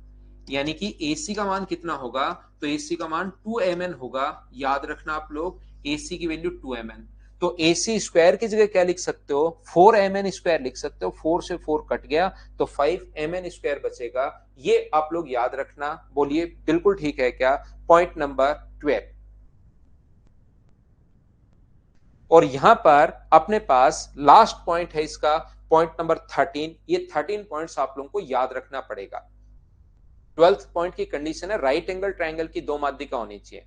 यानी कि AC का मान कितना होगा, तो AC का मान 2mn होगा। याद रखना आप लोग AC की वैल्यू 2mn। तो AC स्क्वायर की जगह क्या लिख सकते हो, 4mn स्क्वायर लिख सकते हो। 4 से 4 कट गया तो 5mn स्क्वायर बचेगा। ये आप लोग याद रखना। बोलिए बिल्कुल ठीक है क्या? Point number 12। और यहां पर अपने पास लास्ट पॉइंट है इसका, पॉइंट नंबर 13। ये 13 पॉइंट्स आप लोगों को याद रखना पड़ेगा। 12th पॉइंट की कंडीशन है राइट एंगल ट्रायंगल की दो माध्यिका होनी चाहिए।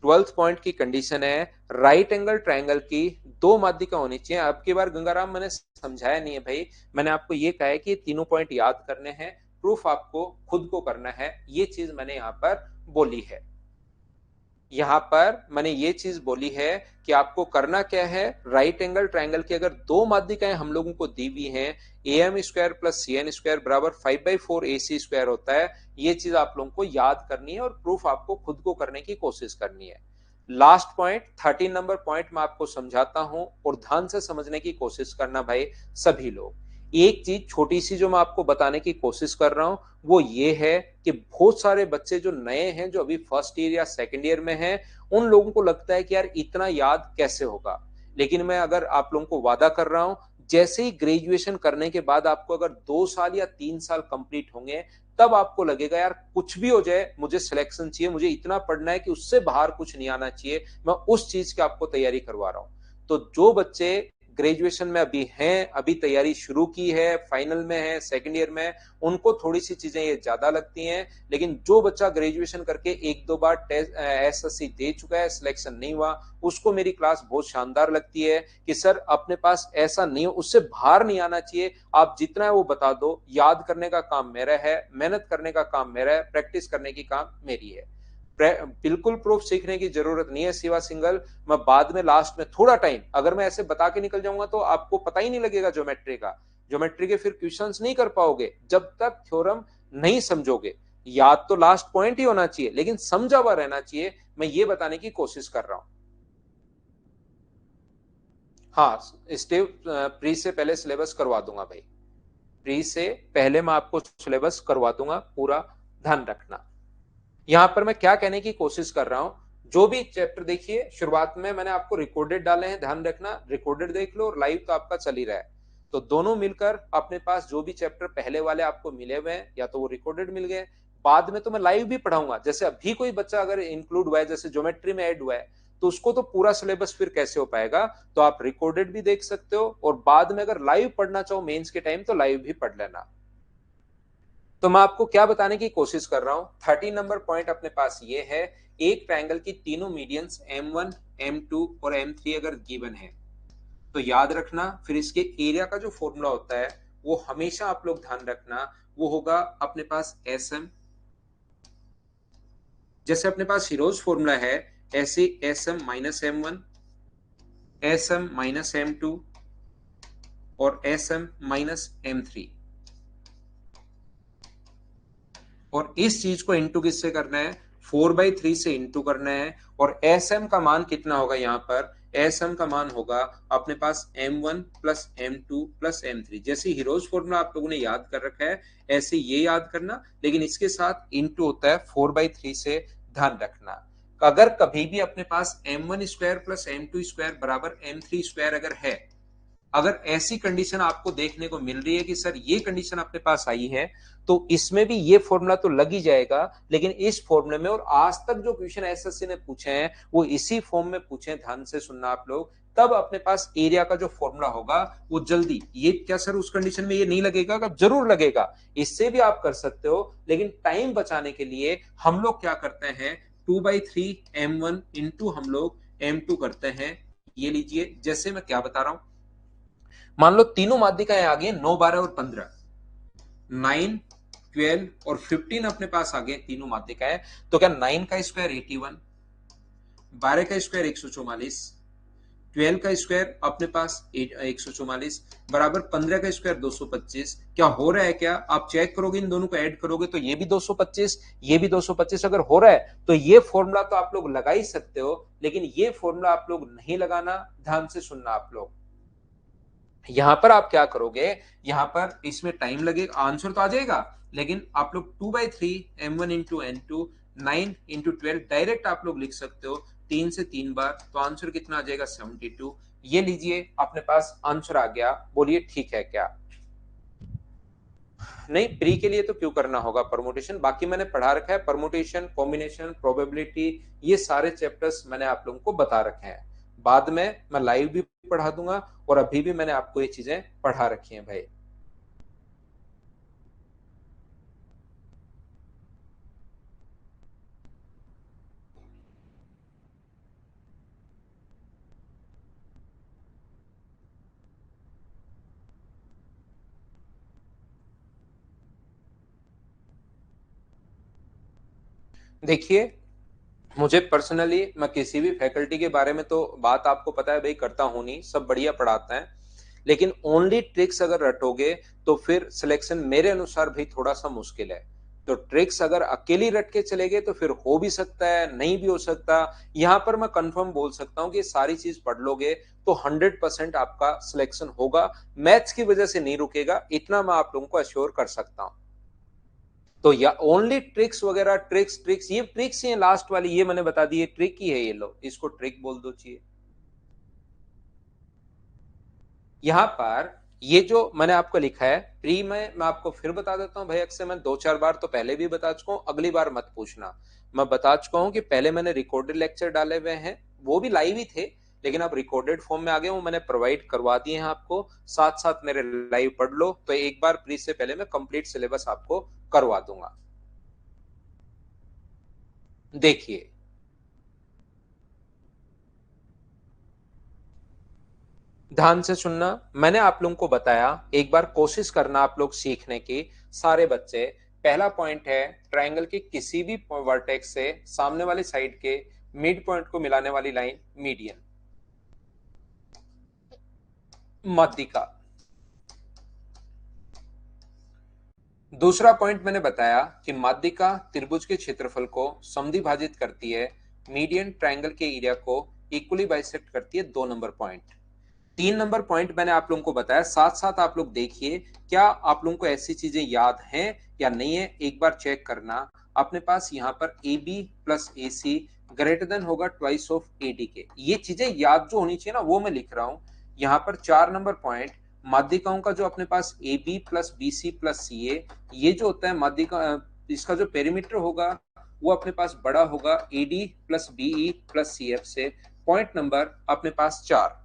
12th पॉइंट की कंडीशन है राइट एंगल ट्रायंगल की दो माध्यिका होनी चाहिए। अब की बार गंगाराम मैंने समझाया नहीं है भाई, मैंने आपको ये कहा है कि तीनों पॉइंट याद करने हैं, प्रूफ आपको खुद को करना है। ये चीज मैंने यहां पर बोली है। यहां पर मैंने ये चीज बोली है कि आपको करना क्या है, राइट एंगल ट्रायंगल की अगर दो माध्यिकाएं हम लोगों को दी हुई हैं, AM square plus CN square बराबर 5/4 AC स्क्वायर होता है। ये चीज आप लोगों को याद करनी है और प्रूफ आपको खुद को करने की कोशिश करनी है। लास्ट पॉइंट 13 नंबर पॉइंट मैं आपको समझाता हूं और ध्यान से समझने की कोशिश करना भाई सभी लोग। एक चीज छोटी सी जो मैं आपको बताने की कोशिश कर रहा हूं वो ये है कि बहुत सारे बच्चे जो नए हैं, जो अभी फर्स्ट ईयर या सेकंड ईयर में हैं, उन लोगों को लगता है कि यार इतना याद कैसे होगा। लेकिन मैं अगर आप लोगों को वादा कर रहा हूं, जैसे ही ग्रेजुएशन करने के बाद आपको अगर 2 साल या 3 साल कंप्लीट होंगे, तब आपको लगेगा यार कुछ भी हो जाए मुझे सिलेक्शन चाहिए, मुझे इतना पढ़ना है कि उससे बाहर कुछ नहीं आना चाहिए। मैं उस चीज की आपको तैयारी करवा रहा हूं। तो जो बच्चे ग्रेजुएशन में अभी हैं, अभी तैयारी शुरू की है, फाइनल में है, सेकंड ईयर में, उनको थोड़ी सी चीजें ये ज्यादा लगती हैं। लेकिन जो बच्चा ग्रेजुएशन करके एक दो बार टेस्ट SSC दे चुका है, सिलेक्शन नहीं हुआ, उसको मेरी क्लास बहुत शानदार लगती है कि सर अपने पास ऐसा नहीं हो, उससे बाहर नहीं आना चाहिए। आप जितना है वो बता दो, याद करने का काम मेरा है, मेहनत करने का काम मेरा है, प्रैक्टिस करने की काम मेरी है। बिल्कुल प्रूफ सीखने की जरूरत नहीं है सिवा सिंगल, मैं बाद में लास्ट में थोड़ा टाइम अगर मैं ऐसे बता के निकल जाऊंगा तो आपको पता ही नहीं लगेगा ज्योमेट्री का। ज्योमेट्री के फिर क्वेश्चंस नहीं कर पाओगे जब तक थ्योरम नहीं समझोगे। याद तो लास्ट पॉइंट ही होना चाहिए लेकिन समझा हुआ रहना चाहिए, मैं ये बताने की कोशिश कर रहा हूं। हाँ, स्टेप प्री से पहले सिलेबस करवा दूंगा भाई, प्री से पहले मैं आपको सिलेबस करवा दूंगा, पूरा ध्यान रखना। यहां पर मैं क्या कहने की कोशिश कर रहा हूं, जो भी चैप्टर देखिए शुरुआत में मैंने आपको रिकॉर्डेड डाले हैं, ध्यान रखना रिकॉर्डेड देख लो और लाइव तो आपका चल ही रहा है। तो दोनों मिलकर अपने पास जो भी चैप्टर पहले वाले आपको मिले हुए हैं या तो वो रिकॉर्डेड मिल गए, बाद में तो मैं लाइव भी पढ़ाऊंगा। जैसे अभी कोई बच्चा अगर इंक्लूड हुआ है, जैसे ज्योमेट्री में ऐड हुआ है, तो उसको तो पूरा सिलेबस फिर कैसे हो पाएगा। तो आप रिकॉर्डेड भी देख सकते हो और बाद में अगर लाइव पढ़ना चाहो मेंस के टाइम तो लाइव भी पढ़ लेना। तो मैं आपको क्या बताने की कोशिश कर रहा हूं, 13 नंबर पॉइंट अपने पास ये है, एक ट्रायंगल की तीनों मीडियंस M1 M2 और M3 अगर गिवन है तो याद रखना फिर इसके एरिया का जो फॉर्मूला होता है वो हमेशा आप लोग ध्यान रखना, वो होगा अपने पास SM। जैसे अपने पास हीरोज फॉर्मूला है ऐसे SM minus M1, SM minus M2 और SM माइनस M3। और इस चीज को इंटू किससे करना है, 4/3 से इंटू करना है। और SM का मान कितना होगा, यहाँ पर SM का मान होगा अपने पास M1 plus M2 plus M3। जैसे हीरोज फॉर्मूला आप लोगों ने याद कर रखा है ऐसे ये याद करना, लेकिन इसके साथ इंटू होता है 4/3 से, ध्यान रखना। अगर कभी भी अपने पास M1 square plus M2 square बराबर M3 स्क्वायर अगर है, अगर ऐसी कंडीशन आपको देखने को मिल रही है कि सर ये कंडीशन अपने पास आई है, तो इसमें भी ये फॉर्मूला तो लग ही जाएगा। लेकिन इस फॉर्मूले में और आज तक जो क्वेश्चन एसएससी ने पूछे हैं वो इसी फॉर्म में पूछे, ध्यान से सुनना आप लोग। तब अपने पास एरिया का जो फॉर्मूला होगा वो जल्दी, ये क्या सर उस कंडीशन में ये नहीं लगेगा, जरूर लगेगा, इससे भी आप कर सकते हो। लेकिन टाइम बचाने के लिए हम लोग क्या करते हैं, 2/3 M1 इंटू हम लोग M2 करते हैं। ये लीजिए, जैसे मैं क्या बता रहा हूं, मान लो तीनों माध्यिकाएं आ गई 9 12 और 15, 9 12 और 15 अपने पास आ गए तीनों माध्यिकाएं। तो क्या 9 का स्क्वायर 81, 12 का स्क्वायर 144, 12 का स्क्वायर अपने पास 144 बराबर 15 का स्क्वायर 225। क्या हो रहा है? क्या आप चेक करोगे, इन दोनों को ऐड करोगे तो ये भी 225, ये भी 225 अगर हो रहा है तो ये फॉर्मूला तो आप लोग लगा ही सकते हो, लेकिन ये फॉर्मूला आप लोग नहीं लगाना, ध्यान से सुनना आप लोग। यहां पर आप क्या करोगे, यहां पर इसमें टाइम लगेगा, आंसर तो आ जाएगा, लेकिन आप लोग 2/3 m1 into n2 9 into 12 direct आप लोग लिख सकते हो, 3 से 3 बार, तो आंसर कितना आ जाएगा 72। ये लीजिए अपने पास आंसर आ गया, बोलिए ठीक है क्या? नहीं, प्री के लिए तो क्यों करना होगा परमुटेशन, बाकी मैंने पढ़ा रखा है, परमुटेशन, कॉम्बिनेशन, प्रोबेबिलिटी, ये सारे चैप्टर्स मैंने आप लोगों को बता रखे हैं। बाद में मैं लाइव भी पढ़ा दूंगा, और अभी भी मैंने आपको ये चीजें पढ़ा रखी हैं भाई। देखिए, मुझे पर्सनली, मैं किसी भी फैकल्टी के बारे में तो बात आपको पता है भाई करता हूं नहीं, सब बढ़िया पढ़ाते हैं, लेकिन ओनली ट्रिक्स अगर रटोगे तो फिर सिलेक्शन मेरे अनुसार भी थोड़ा सा मुश्किल है। तो ट्रिक्स अगर अकेली रट के चले गए तो फिर हो भी सकता है, नहीं भी हो सकता। यहां पर मैं कंफर्म बोल सकता हूं कि सारी चीज पढ़ लोगे तो 100% आपका सिलेक्शन होगा, मैथ्स की वजह से नहीं रुकेगा, इतना मैं आप लोगों को अश्योर कर सकता हूं। तो या ओनली ट्रिक्स वगैरह, ट्रिक्स ट्रिक्स, ये ट्रिक्स ही है लास्ट वाली, ये मैंने बता दी, ये ट्रिक ही है, ये लो इसको ट्रिक बोल दो चाहिए। यहां पर ये जो मैंने आपको लिखा है प्री में, मैं आपको फिर बता देता हूं भाई, अक्सर मैं 2-4 बार तो पहले भी बता चुका हूं, अगली बार मत पूछना। मैं बता चुका हूं कि पहले मैंने रिकॉर्डेड लेक्चर डाले हुए हैं, वो भी लाइव ही थे, लेकिन अब रिकॉर्डेड फॉर्म में आ गए, वो मैंने प्रोवाइड करवा दिए हैं आपको, साथ साथ मेरे लाइव पढ़ लो, तो एक बार प्री से पहले मैं कंप्लीट सिलेबस आपको करवा दूंगा। देखिए, ध्यान से सुनना, मैंने आप लोगों को बताया, एक बार कोशिश करना आप लोग सीखने की, सारे बच्चे। पहला पॉइंट है, ट्रायंगल के किसी भी वर्टेक्स से सामने वाली साइड के मिड पॉइंट को मिलाने वाली लाइन मीडियन, माध्यिका। दूसरा पॉइंट मैंने बताया कि माध्यिका त्रिभुज के क्षेत्रफल को समद्विभाजित करती है, मीडियन ट्रायंगल के एरिया को इक्वली बाइसेक्ट करती है, 2 नंबर पॉइंट। 3 नंबर पॉइंट मैंने आप लोगों को बताया, साथ साथ आप लोग देखिए क्या आप लोगों को ऐसी चीजें याद हैं या नहीं है, एक बार चेक करना। अपने पास यहाँ पर A B plus A C greater than होगा ट्वाइस ऑफ ए डी के, ये चीजें याद जो होनी चाहिए ना, वो मैं लिख रहा हूं। यहाँ पर 4 नंबर पॉइंट, माध्यिकाओं का जो अपने पास A B plus B C plus C A, ये जो होता है माध्यिका, इसका जो पेरीमीटर होगा वो अपने पास बड़ा होगा A D plus BE plus C F से। पॉइंट नंबर अपने पास 4।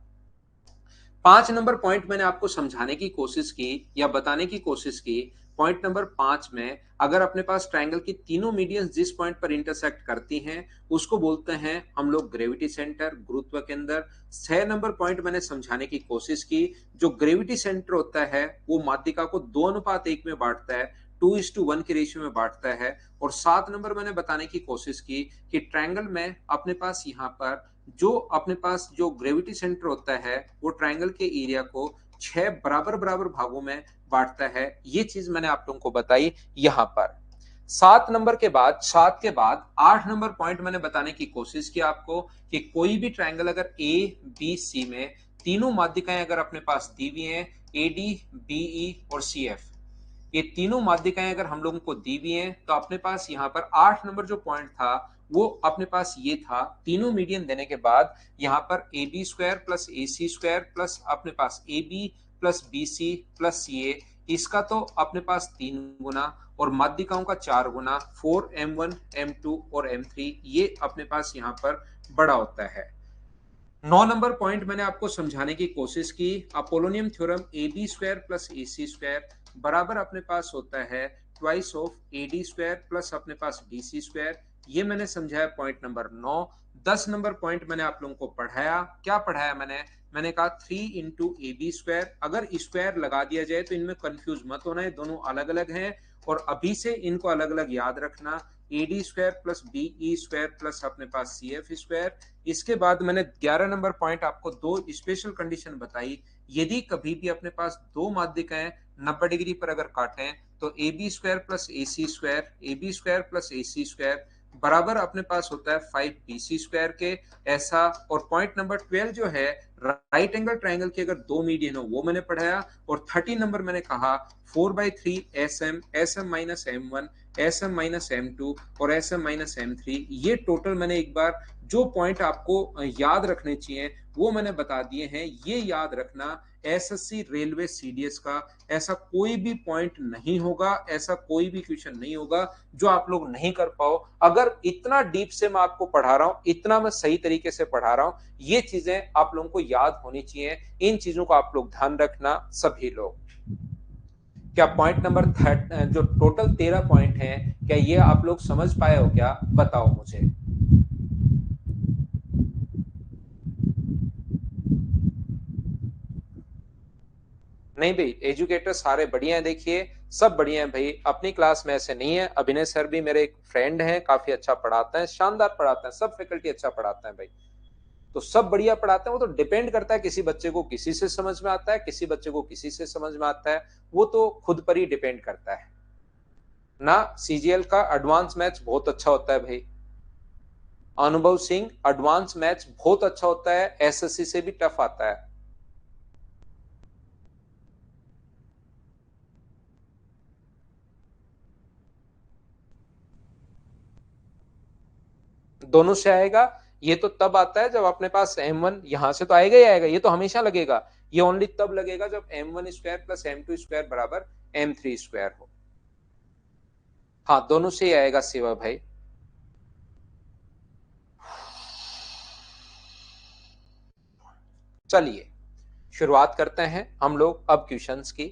5 नंबर पॉइंट मैंने आपको समझाने की कोशिश की या बताने की कोशिश की। पॉइंट नंबर 5 में अगर अपने पास ट्रायंगल की तीनों मीडियंस जिस पॉइंट पर इंटरसेक्ट करती हैं उसको बोलते हैं हम लोग ग्रेविटी सेंटर, गुरुत्व केंद्र। 6 नंबर पॉइंट मैंने समझाने की कोशिश की, जो ग्रेविटी सेंटर होता है वो माध्यिका को 2:1 में बांटता है, 2:1 के रेशियो में बांटता है। और 7 नंबर मैंने बताने की कोशिश की कि ट्रायंगल में अपने पास यहाँ पर जो अपने पास जो ग्रेविटी सेंटर होता है वो ट्रायंगल के एरिया को 6 बराबर बराबर भागों में बांटता है, ये चीज मैंने आप लोगों को बताई यहां पर। 7 के बाद 8 नंबर पॉइंट मैंने बताने की कोशिश की आपको कि कोई भी ट्रायंगल अगर ए बी सी में तीनों माध्यिकाएं अगर अपने पास दी हुई हैं, ए डी बीई और सी एफ, ये तीनों माध्यिकाएं अगर हम लोगों को दी हुई हैं, तो अपने पास यहाँ पर 8 नंबर जो पॉइंट था वो अपने पास ये था, तीनों मीडियन देने के बाद यहाँ पर A B square plus A C square plus अपने पास A B plus B C plus C A, इसका तो अपने पास 3 गुना और माध्यिकाओं का 4 गुना, 4m1 m2 और m3, ये अपने पास यहाँ पर बड़ा होता है। 9 नंबर पॉइंट मैंने आपको समझाने की कोशिश की, Apollonius theorem A B square plus A C square बराबर अपने पास होता है twice of A D square plus अपने पास डी सी स्क्वायर, ये मैंने समझाया पॉइंट नंबर 9। 10 नंबर पॉइंट मैंने आप लोगों को पढ़ाया, क्या पढ़ाया मैंने कहा 3 इंटू ए बी स्क्वायर, अगर स्क्वायर लगा दिया जाए तो इनमें कंफ्यूज मत होना है, दोनों अलग अलग हैं और अभी से इनको अलग अलग याद रखना। AD square plus BE square plus अपने पास CF स्क्वायर। इसके बाद मैंने 11 नंबर पॉइंट आपको दो स्पेशल कंडीशन बताई। यदि कभी भी अपने पास दो माध्यिकाएं 90 डिग्री पर अगर काटें तो AB square plus AC square, AB square plus AC square बराबर अपने पास होता है 5BC स्क्वायर के। ऐसा। और पॉइंट नंबर 12 जो है राइट एंगल ट्राइंगल के अगर दो मीडियन हो वो मैंने पढ़ाया। और 13 नंबर मैंने कहा 4/3 SM minus M1 SM minus M2 और SM माइनस M3। ये टोटल मैंने एक बार जो पॉइंट आपको याद रखने चाहिए वो मैंने बता दिए हैं। ये याद रखना एसएससी रेलवे सीडीएस का ऐसा कोई भी पॉइंट नहीं होगा, ऐसा कोई भी क्वेश्चन नहीं होगा जो आप लोग नहीं कर पाओ। अगर इतना डीप से मैं आपको पढ़ा रहा हूं, इतना मैं सही तरीके से पढ़ा रहा हूं, ये चीजें आप लोगों को याद होनी चाहिए। इन चीजों को आप लोग ध्यान रखना सभी लोग। क्या पॉइंट नंबर जो टोटल 13 पॉइंट हैं, क्या ये आप लोग समझ पाए हो? क्या बताओ मुझे। नहीं भाई, एजुकेटर सारे बढ़िया हैं। देखिए सब बढ़िया हैं भाई, अपनी क्लास में ऐसे नहीं है। अभिनय सर भी मेरे एक फ्रेंड हैं, काफी अच्छा पढ़ाते हैं, शानदार पढ़ाते हैं, सब फैकल्टी अच्छा पढ़ाते हैं भाई। तो सब बढ़िया पढ़ाते हैं। वो तो डिपेंड करता है, किसी बच्चे को किसी से समझ में आता है, किसी बच्चे को किसी से समझ में आता है। वो तो खुद पर ही डिपेंड करता है ना। सीजीएल का एडवांस मैच बहुत अच्छा होता है भाई। अनुभव सिंह, एडवांस मैच बहुत अच्छा होता है, एसएससी से भी टफ आता है। दोनों से आएगा। ये तो तब आता है जब अपने पास M1 यहां से तो आएगा ही आएगा, ये तो हमेशा लगेगा। ये ओनली तब लगेगा जब M1 square plus M2 square बराबर M3 स्क्वायर हो। हाँ, दोनों से ही आएगा शिवा भाई। चलिए शुरुआत करते हैं हम लोग अब क्वेश्चंस की।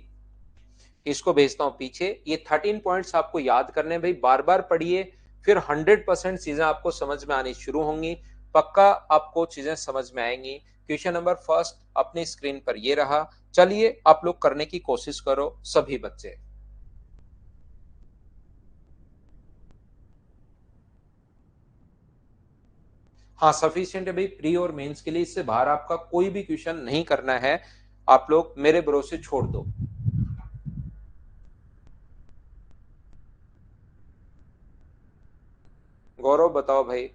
इसको भेजता हूं पीछे। ये 13 पॉइंट्स आपको याद करने भाई, बार बार पढ़िए, फिर 100% चीजें आपको समझ में आनी शुरू होंगी। पक्का आपको चीजें समझ में आएंगी। क्वेश्चन नंबर फर्स्ट अपनी स्क्रीन पर ये रहा। चलिए आप लोग करने की कोशिश करो सभी बच्चे। हाँ सफिशियंट है भाई, प्री और मेंस के लिए। इससे बाहर आपका कोई भी क्वेश्चन नहीं करना है। आप लोग मेरे भरोसे छोड़ दो। गौरव बताओ भाई।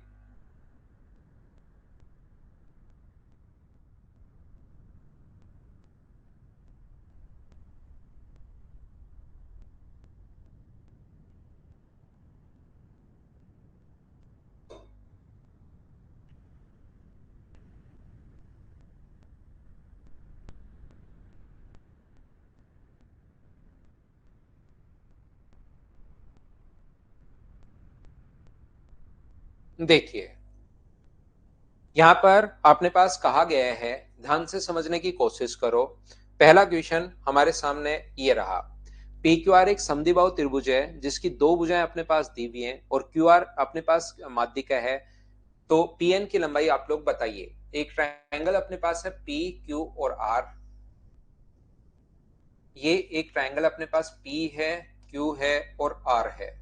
देखिए यहां पर अपने पास कहा गया है, ध्यान से समझने की कोशिश करो। पहला क्वेश्चन हमारे सामने ये रहा। पी क्यू आर एक समद्विबाहु त्रिभुज है जिसकी दो भुजाएं अपने पास दी हुई हैं और क्यू आर अपने पास माध्यिका है। तो पी एन की लंबाई आप लोग बताइए। एक ट्रायंगल अपने पास है पी क्यू और आर। ये एक ट्रायंगल अपने पास पी है, क्यू है और आर है।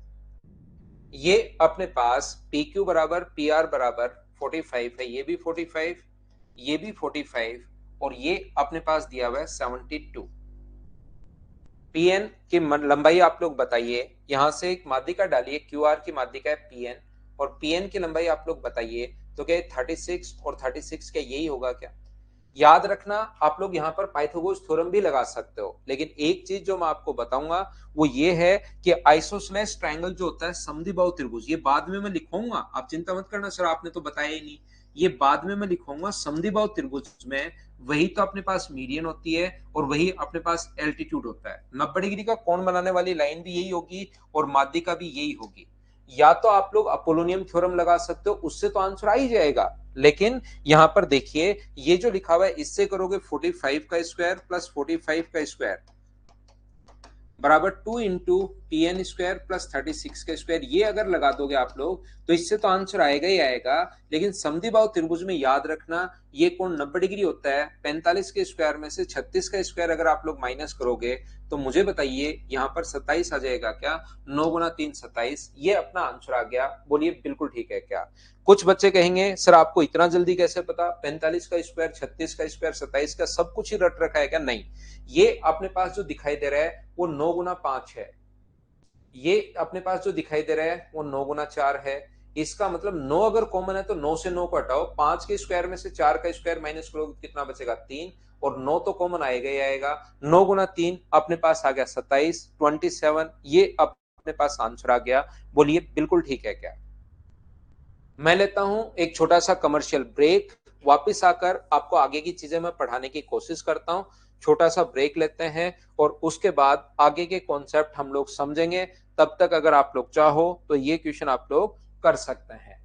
ये अपने पास पी क्यू बराबर पी आर बराबर 45 है, ये भी 45, ये भी 45 और ये अपने पास दिया हुआ है 72। पी एन की लंबाई आप लोग बताइए। यहां से एक माध्यिका डालिए, क्यू आर की माध्यिका है पी एन और पी एन की लंबाई आप लोग बताइए। तो क्या 36 और 36 क्या यही होगा क्या? याद रखना आप लोग यहाँ पर पाइथागोरस थ्योरम भी लगा सकते हो, लेकिन एक चीज जो मैं आपको बताऊंगा वो ये है कि आइसोसेलेस ट्रायंगल जो होता है समद्विबाहु त्रिभुज, ये बाद में मैं लिखूंगा, आप चिंता मत करना सर आपने तो बताया ही नहीं। ये बाद में मैं लिखूंगा। समद्विबाहु त्रिभुज में वही तो अपने पास मीडियन होती है और वही अपने पास एल्टीट्यूड होता है। 90 डिग्री का कोण बनाने वाली लाइन भी यही होगी और माध्यिका भी यही होगी। या तो आप लोग अपोलोनियम थ्योरम लगा सकते हो, उससे तो आंसर आ ही जाएगा। लेकिन यहां पर देखिए ये जो लिखा हुआ है इससे करोगे 45 का स्क्वायर प्लस 45 का स्क्वायर बराबर 2 into P N square plus 36 का स्क्वायर। ये अगर लगा दोगे आप लोग तो इससे तो आंसर आएगा ही आएगा। लेकिन समद्विबाहु त्रिभुज में याद रखना ये कोण 90 डिग्री होता है। 45 के स्क्वायर में से 36 का स्क्वायर अगर आप लोग माइनस करोगे तो मुझे बताइए यहाँ पर 27 आ जाएगा क्या? 9 गुना 3 27, ये अपना आंसर आ गया। बोलिए बिल्कुल ठीक है क्या? कुछ बच्चे कहेंगे सर आपको इतना जल्दी कैसे पता, 45 का स्क्वायर, 36 का स्क्वायर, 27 का सब कुछ ही रट रखा है क्या? नहीं, ये अपने पास जो दिखाई दे रहा है वो 9 गुना 5 है, ये अपने पास जो दिखाई दे रहा है वो 9 गुना 4 है। इसका मतलब 9 अगर कॉमन है तो 9 से 9 को हटाओ, 5 के स्क्वायर में से 4 का स्क्वायर माइनस करोगे कितना बचेगा? 3, और 9 तो कॉमन आएगा ही आएगा। 9 गुना 3 अपने पास आ गया 27, 27, ये अपने पास आंसर आ गया। बोलिए बिल्कुल ठीक है क्या? मैं लेता हूं एक छोटा सा कमर्शियल ब्रेक, वापस आकर आपको आगे की चीजें मैं पढ़ाने की कोशिश करता हूं। छोटा सा ब्रेक लेते हैं और उसके बाद आगे के कॉन्सेप्ट हम लोग समझेंगे। तब तक अगर आप लोग चाहो तो ये क्वेश्चन आप लोग कर सकते हैं।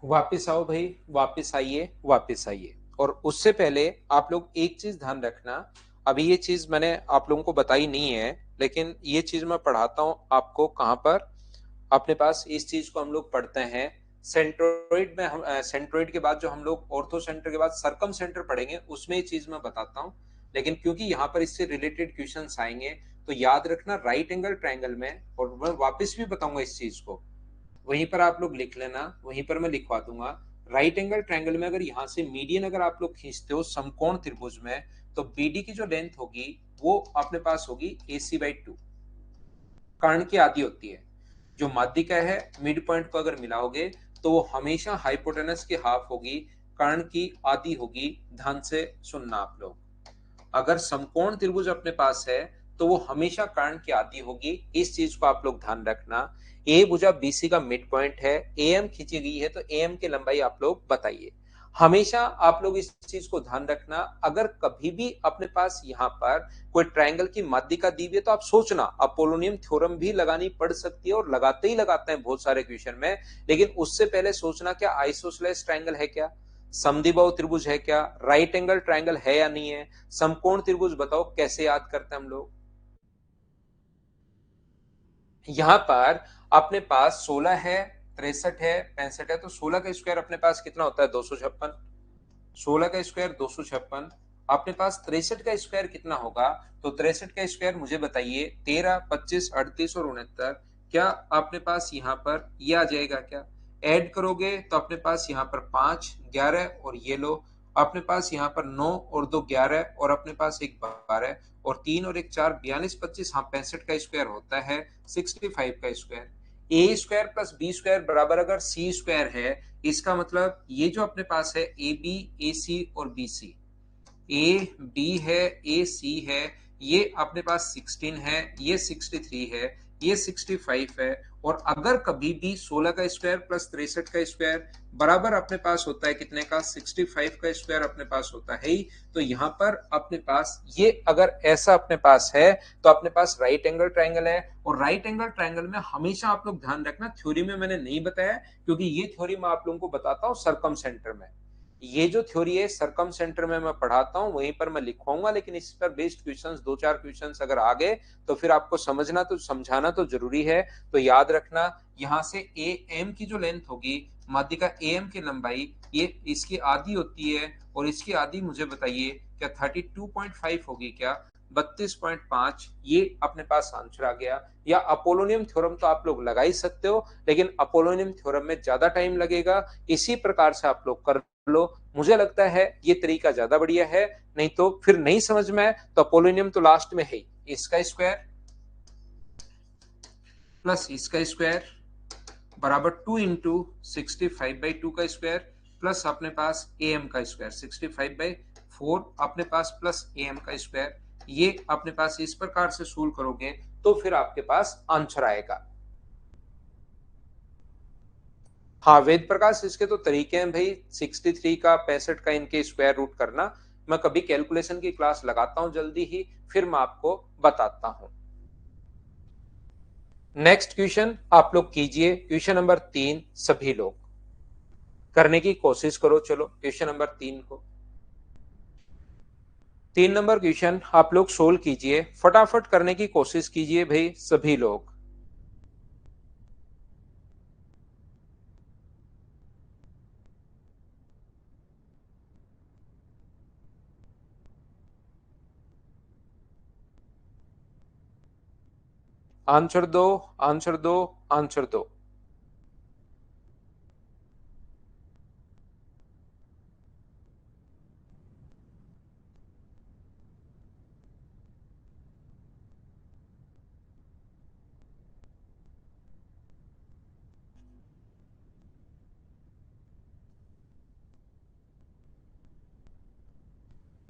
वापिस आओ भाई, वापिस आइए, वापिस आइए। और उससे पहले आप लोग एक चीज ध्यान रखना, अभी ये चीज मैंने आप लोगों को बताई नहीं है, लेकिन ये चीज मैं पढ़ाता हूं आपको कहां पर। अपने पास इस चीज को हम लोग पढ़ते हैं सेंट्रोइड में। हम सेंट्रोइड के बाद जो हम लोग ऑर्थो सेंटर के बाद सरकम सेंटर पढ़ेंगे उसमें ये चीज मैं बताता हूँ। लेकिन क्योंकि यहाँ पर इससे रिलेटेड क्वेश्चंस आएंगे तो याद रखना राइट एंगल ट्रायंगल में, और मैं वापस भी बताऊंगा इस चीज को, वहीं पर आप लोग लिख लेना, वहीं पर मैं लिखवा दूंगा। राइट एंगल ट्रायंगल में अगर यहाँ से मीडियन अगर आप लोग खींचते हो समकोण त्रिभुज में, तो बीडी की जो लेंथ होगी वो अपने पास होगी AC/2, कर्ण की आधी होती है। जो माध्यिका है मिड पॉइंट को अगर मिलाओगे तो वो हमेशा हाइपोटेनस की हाफ होगी, कर्ण की आधी होगी। ध्यान से सुनना आप लोग, अगर समकोण त्रिभुज अपने पास है तो वो हमेशा कर्ण की आधी होगी। इस चीज को आप लोग ध्यान रखना। ए भुजा BC का मिड पॉइंट है, AM खींची गई है तो AM की लंबाई आप लोग बताइए। हमेशा आप लोग इस चीज को ध्यान रखना, अगर कभी भी अपने पास यहाँ पर कोई ट्रायंगल की माध्यिका दी हुई है तो आप सोचना अपोलोनियम थ्योरम भी लगानी पड़ सकती है, और लगाते ही लगाते हैं बहुत सारे क्वेश्चन में। लेकिन उससे पहले सोचना क्या आइसोसेलेस ट्रायंगल है क्या? समद्विबाहु त्रिभुज है क्या, राइट एंगल ट्रायंगल है या नहीं है, समकोण त्रिभुज बताओ कैसे याद करते हैं हम लोग। यहां पर अपने पास 16 है, 63 है, 65 है, तो 16 का स्क्वायर अपने पास कितना होता है 256। 16 का स्क्वायर 256। अपने पास 63 का स्क्वायर कितना होगा, तो 63 का स्क्वायर मुझे बताइए 13, 25, 38 और 69। क्या अपने पास यहाँ पर ये आ जाएगा क्या, ऐड करोगे तो अपने पास यहाँ पर 5, 11 और ये लो, अपने पास यहाँ पर 9 और 2 11 और अपने पास एक 12 और 3 और एक 4 42, 25, हाँ 65 का स्क्वायर होता है 65 का स्क्वायर। ए स्क्वायर प्लस बी स्क्वायर बराबर अगर सी स्क्वायर है, इसका मतलब ये जो अपने पास है ए बी, ए सी और बी सी, ए बी है, ए सी है, ये अपने पास 16 है, ये 63 है, ये 65 है, और अगर कभी भी 16 का स्क्वायर प्लस 63 का स्क्वायर बराबर अपने पास होता है कितने का, 65 का स्क्वायर अपने पास होता है ही, तो यहां पर अपने पास ये अगर ऐसा अपने पास है तो अपने पास राइट एंगल ट्रायंगल है। और राइट एंगल ट्रायंगल में हमेशा आप लोग ध्यान रखना, थ्योरी में मैंने नहीं बताया क्योंकि ये थ्योरी मैं आप लोगों को बताता हूं सरकम सेंटर में। ये जो थ्योरी है सरकम सेंटर में मैं पढ़ाता हूं, वहीं पर मैं लिखवाऊंगा, लेकिन इस पर बेस्ड क्वेश्चंस 2-4 क्वेश्चंस अगर आ गए तो फिर आपको समझना तो समझाना तो जरूरी है। तो याद रखना, यहां से ए एम की जो लेंथ होगी, माध्यिका ए एम की लंबाई, ये इसकी आधी होती है, और इसकी आधी मुझे बताइए क्या 32.5 होगी क्या, 32.5, ये अपने पास आंसर आ गया। या अपोलोनियम थ्योरम तो आप लोग लगा ही सकते हो, लेकिन अपोलोनियम थ्योरम में ज्यादा टाइम लगेगा, इसी प्रकार से आप लोग कर लो। मुझे लगता है ये तरीका ज्यादा बढ़िया है, नहीं तो फिर नहीं समझ में आए तो अपोलोनियम तो लास्ट में है, इसका स्क्वायर प्लस इसका स्क्वायर बराबर 2 इंटू 65/2 का स्क्वायर प्लस अपने पास ए एम का स्क्वायर 65/4 अपने पास प्लस ए एम का स्क्वायर, ये अपने पास इस प्रकार से सोल्व करोगे तो फिर आपके पास आंसर आएगा। हाँ वेद प्रकाश, इसके तो तरीके हैं भाई, 63 का 65 का इनके स्क्वायर रूट करना। मैं कभी कैलकुलेशन की क्लास लगाता हूं जल्दी ही, फिर मैं आपको बताता हूं। नेक्स्ट क्वेश्चन आप लोग कीजिए, क्वेश्चन नंबर 3 सभी लोग करने की कोशिश करो। चलो क्वेश्चन नंबर 3 को, 3 नंबर क्वेश्चन आप लोग सोल्व कीजिए, फटाफट करने की कोशिश कीजिए भाई सभी लोग। आंसर दो, आंसर दो, आंसर दो।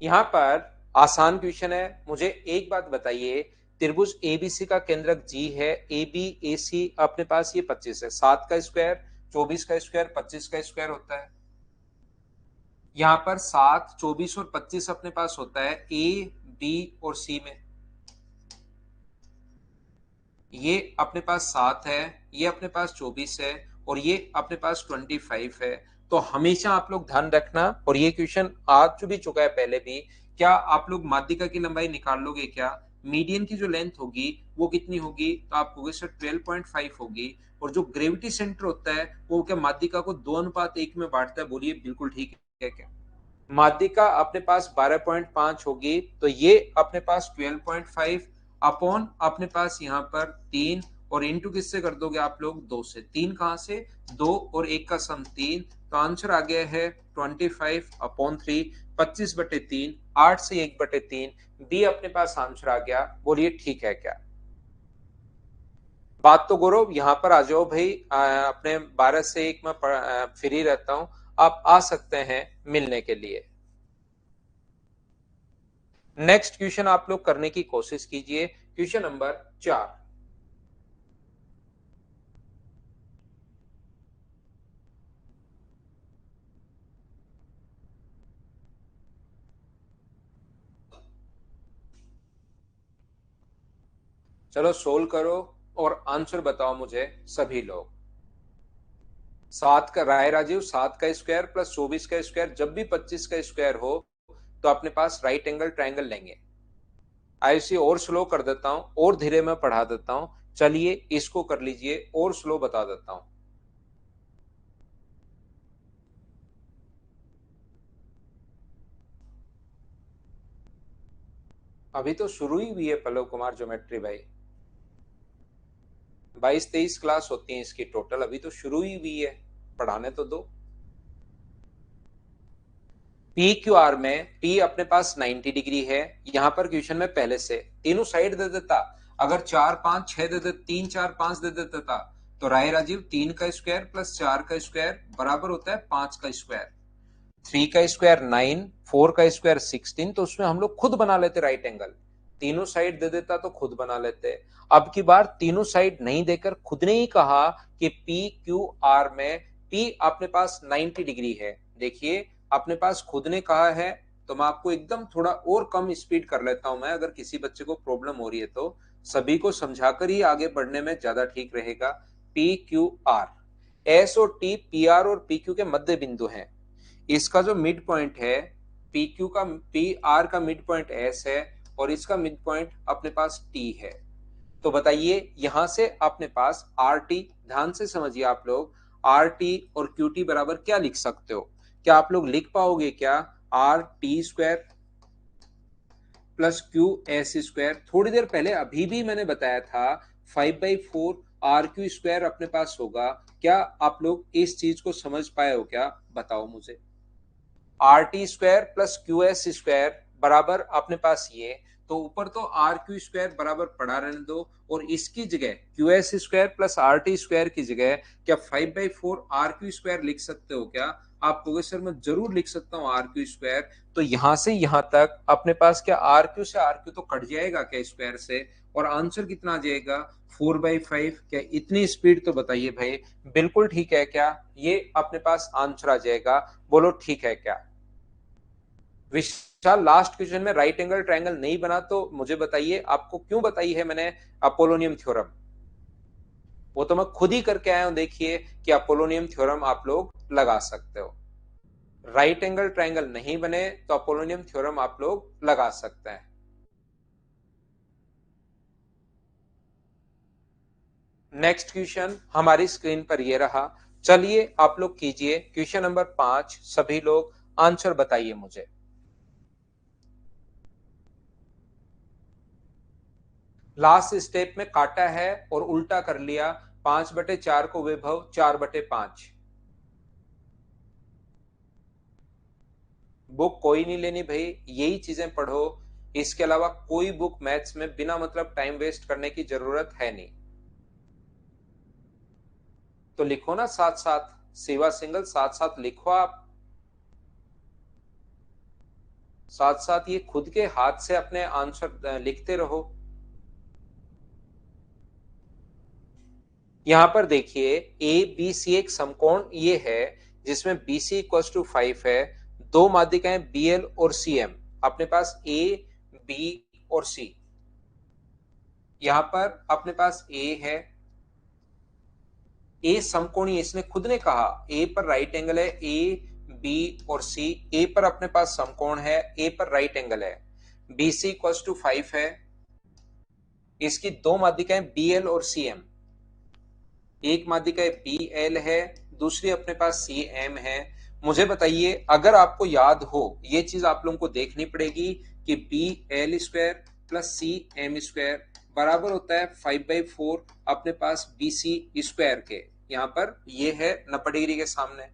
यहां पर आसान क्वेश्चन है, मुझे एक बात बताइए, त्रिभुज एबीसी का केंद्रक जी है, ए बी ए सी अपने पास ये 25 है, 7 का स्क्वायर 24 का स्क्वायर 25 का स्क्वायर होता है। यहाँ पर 7, 24 और 25 अपने पास होता है ए बी और सी में, ये अपने पास 7 है, ये अपने पास 24 है और ये अपने पास 25 है। तो हमेशा आप लोग ध्यान रखना, और ये क्वेश्चन आ भी चुका है पहले भी, क्या आप लोग माध्यिका की लंबाई निकाल लोगे क्या, मीडियन की जो लेंथ होगी वो कितनी होगी, तो आप कहोगे सर 12.5 होगी, और जो ग्रेविटी सेंटर होता है वो क्या माध्यिका को 2:1 में बांटता है, बोलिए बिल्कुल ठीक है क्या। माध्यिका अपने पास 12.5 होगी, तो ये अपने पास 12.5 अपॉन अपने पास यहाँ पर 3, और इंटू किससे कर दोगे आप लोग, 2 से। 3 कहां से, 2 और 1 का सम 3, तो आंसर आ गया है 25/3, 25/3, 8 से 1/3, बी अपने पास आंसर आ गया। बोलिए ठीक है क्या। बात तो गौरव यहाँ पर आ जाओ भाई, अपने 12 से 1 में फ्री रहता हूँ, आप आ सकते हैं मिलने के लिए। नेक्स्ट क्वेश्चन आप लोग करने की कोशिश कीजिए, क्वेश्चन नंबर 4। चलो सोल्व करो और आंसर बताओ मुझे सभी लोग। 7 का, राय राजीव, 7 का स्क्वायर प्लस 24 का स्क्वायर, जब भी 25 का स्क्वायर हो तो अपने पास राइट एंगल ट्रायंगल लेंगे। ऐसे और स्लो कर देता हूं और धीरे में पढ़ा देता हूं। चलिए इसको कर लीजिए और स्लो बता देता हूं। अभी तो शुरू ही हुई है पल्लव कुमार ज्योमेट्री भाई। 22-23 क्लास होती है इसकी टोटल, अभी तो शुरू ही हुई है, पढ़ाने तो दो। पी क्यू आर में पी अपने पास 90 डिग्री है। यहां पर क्वेश्चन में पहले से तीनों साइड दे देता, अगर 4 5 6 दे देता, 3 4 5 दे देता था, तो राय राजीव 3 का स्क्वायर प्लस 4 का स्क्वायर बराबर होता है 5 का स्क्वायर। 3 का स्क्वायर 9, 4 का स्क्वायर 16, तो उसमें हम लोग खुद बना लेते राइट एंगल। तीनों साइड दे देता तो खुद बना लेते। अब की बार तीनों साइड नहीं देकर खुद ने ही कहा कि पी क्यू आर में पी अपने पास 90 डिग्री है। देखिए अपने पास खुद ने कहा है, तो मैं आपको एकदम थोड़ा और कम स्पीड कर लेता हूं मैं, अगर किसी बच्चे को प्रॉब्लम हो रही है तो सभी को समझाकर ही आगे बढ़ने में ज्यादा ठीक रहेगा। पी क्यू आर, एस और टी पी आर और पी क्यू के मध्य बिंदु हैं। इसका जो मिड पॉइंट है, पी क्यू का, पी आर का मिड पॉइंट एस है और इसका मिड पॉइंट अपने पास टी है। तो बताइए यहां से अपने पास आर टी, ध्यान से समझिए आप लोग, आर टी और क्यू टी बराबर क्या लिख सकते हो? क्या आप लोग लिख पाओगे क्या? R T square plus Q S square. थोड़ी देर पहले अभी भी मैंने बताया था 5/4 आर क्यू स्क्वायर अपने पास होगा। क्या आप लोग इस चीज को समझ पाए हो क्या? बताओ मुझे। R T square plus Q S square बराबर अपने पास ये, तो ऊपर तो आर क्यू स्क्वायर बराबर पड़ा रहने दो, और इसकी जगह Q S square plus R T square की जगह क्या 5/4 आर क्यू स्क्वायर लिख सकते हो क्या? आप कहोगे सर मैं जरूर लिख सकता हूँ आर क्यू स्क्वायर। तो यहां से यहां तक अपने पास क्या आर क्यू से आर क्यू तो कट जाएगा क्या स्क्वायर से, और आंसर कितना आ जाएगा? 4/5। क्या इतनी स्पीड तो बताइए भाई, बिल्कुल ठीक है क्या? ये अपने पास आंसर आ जाएगा। बोलो ठीक है क्या? विशाल, लास्ट क्वेश्चन में राइट एंगल ट्रायंगल नहीं बना तो मुझे बताइए आपको क्यों बताई है मैंने अपोलोनियम थ्योरम? वो तो मैं खुद ही करके आया हूं, देखिए कि अपोलोनियम थ्योरम आप लोग लगा सकते हो। राइट एंगल ट्रायंगल नहीं बने तो अपोलोनियम थ्योरम आप लोग लगा सकते हैं। नेक्स्ट क्वेश्चन हमारी स्क्रीन पर ये रहा। चलिए आप लोग कीजिए क्वेश्चन नंबर 5, सभी लोग आंसर बताइए मुझे। लास्ट स्टेप में काटा है और उल्टा कर लिया, 5/4 को विभव 4/5। बुक कोई नहीं लेनी भाई, यही चीजें पढ़ो। इसके अलावा कोई बुक मैथ्स में बिना मतलब टाइम वेस्ट करने की जरूरत है नहीं। तो लिखो ना साथ साथ, सेवा सिंगल साथ साथ लिखो आप। साथ साथ ये खुद के हाथ से अपने आंसर लिखते रहो। यहां पर देखिए ए बी सी एक समकोण ये है, जिसमें बी सी इक्वल टू 5 है। दो माध्यिकाएं बी एल और सी एम, अपने पास ए बी और सी। यहां पर अपने पास ए है, ए समकोणीय, इसने खुद ने कहा ए पर राइट एंगल है, ए बी और सी। ए पर अपने पास समकोण है, ए पर राइट एंगल है। बी सी इक्वल टू 5 है। इसकी दो माध्यिकाएं बी एल और सी एम, एक माध्यिका बी एल है, दूसरी अपने पास सी एम है। मुझे बताइए अगर आपको याद हो, ये चीज आप लोगों को देखनी पड़ेगी कि B L square plus C M square बराबर होता है 5/4 अपने पास बी सी स्क्वायर के। यहाँ पर ये है 90 डिग्री के सामने।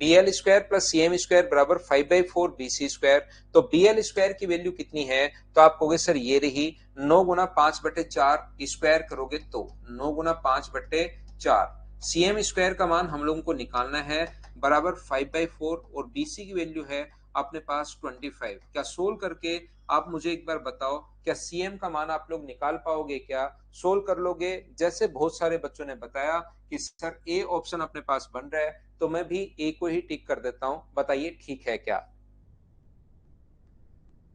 B L square plus C M square बराबर 5/4 बी सी स्क्वायर। तो बी एल स्क्वायर की वैल्यू कितनी है? तो आप कहोगे सर ये रही, 9 × 5/4 स्क्वायर करोगे तो 9 × 5/4। सीएम स्क्वायर का मान हम लोगों को निकालना है, बराबर 5/4, और बीसी की वैल्यू है अपने पास 25। क्या सोल्व करके आप मुझे एक बार बताओ, क्या सीएम का मान आप लोग निकाल पाओगे क्या? सोल्व कर लोगे? जैसे बहुत सारे बच्चों ने बताया कि सर ए ऑप्शन अपने पास बन रहा है, तो मैं भी ए को ही टिक कर देता हूं। बताइए ठीक है क्या?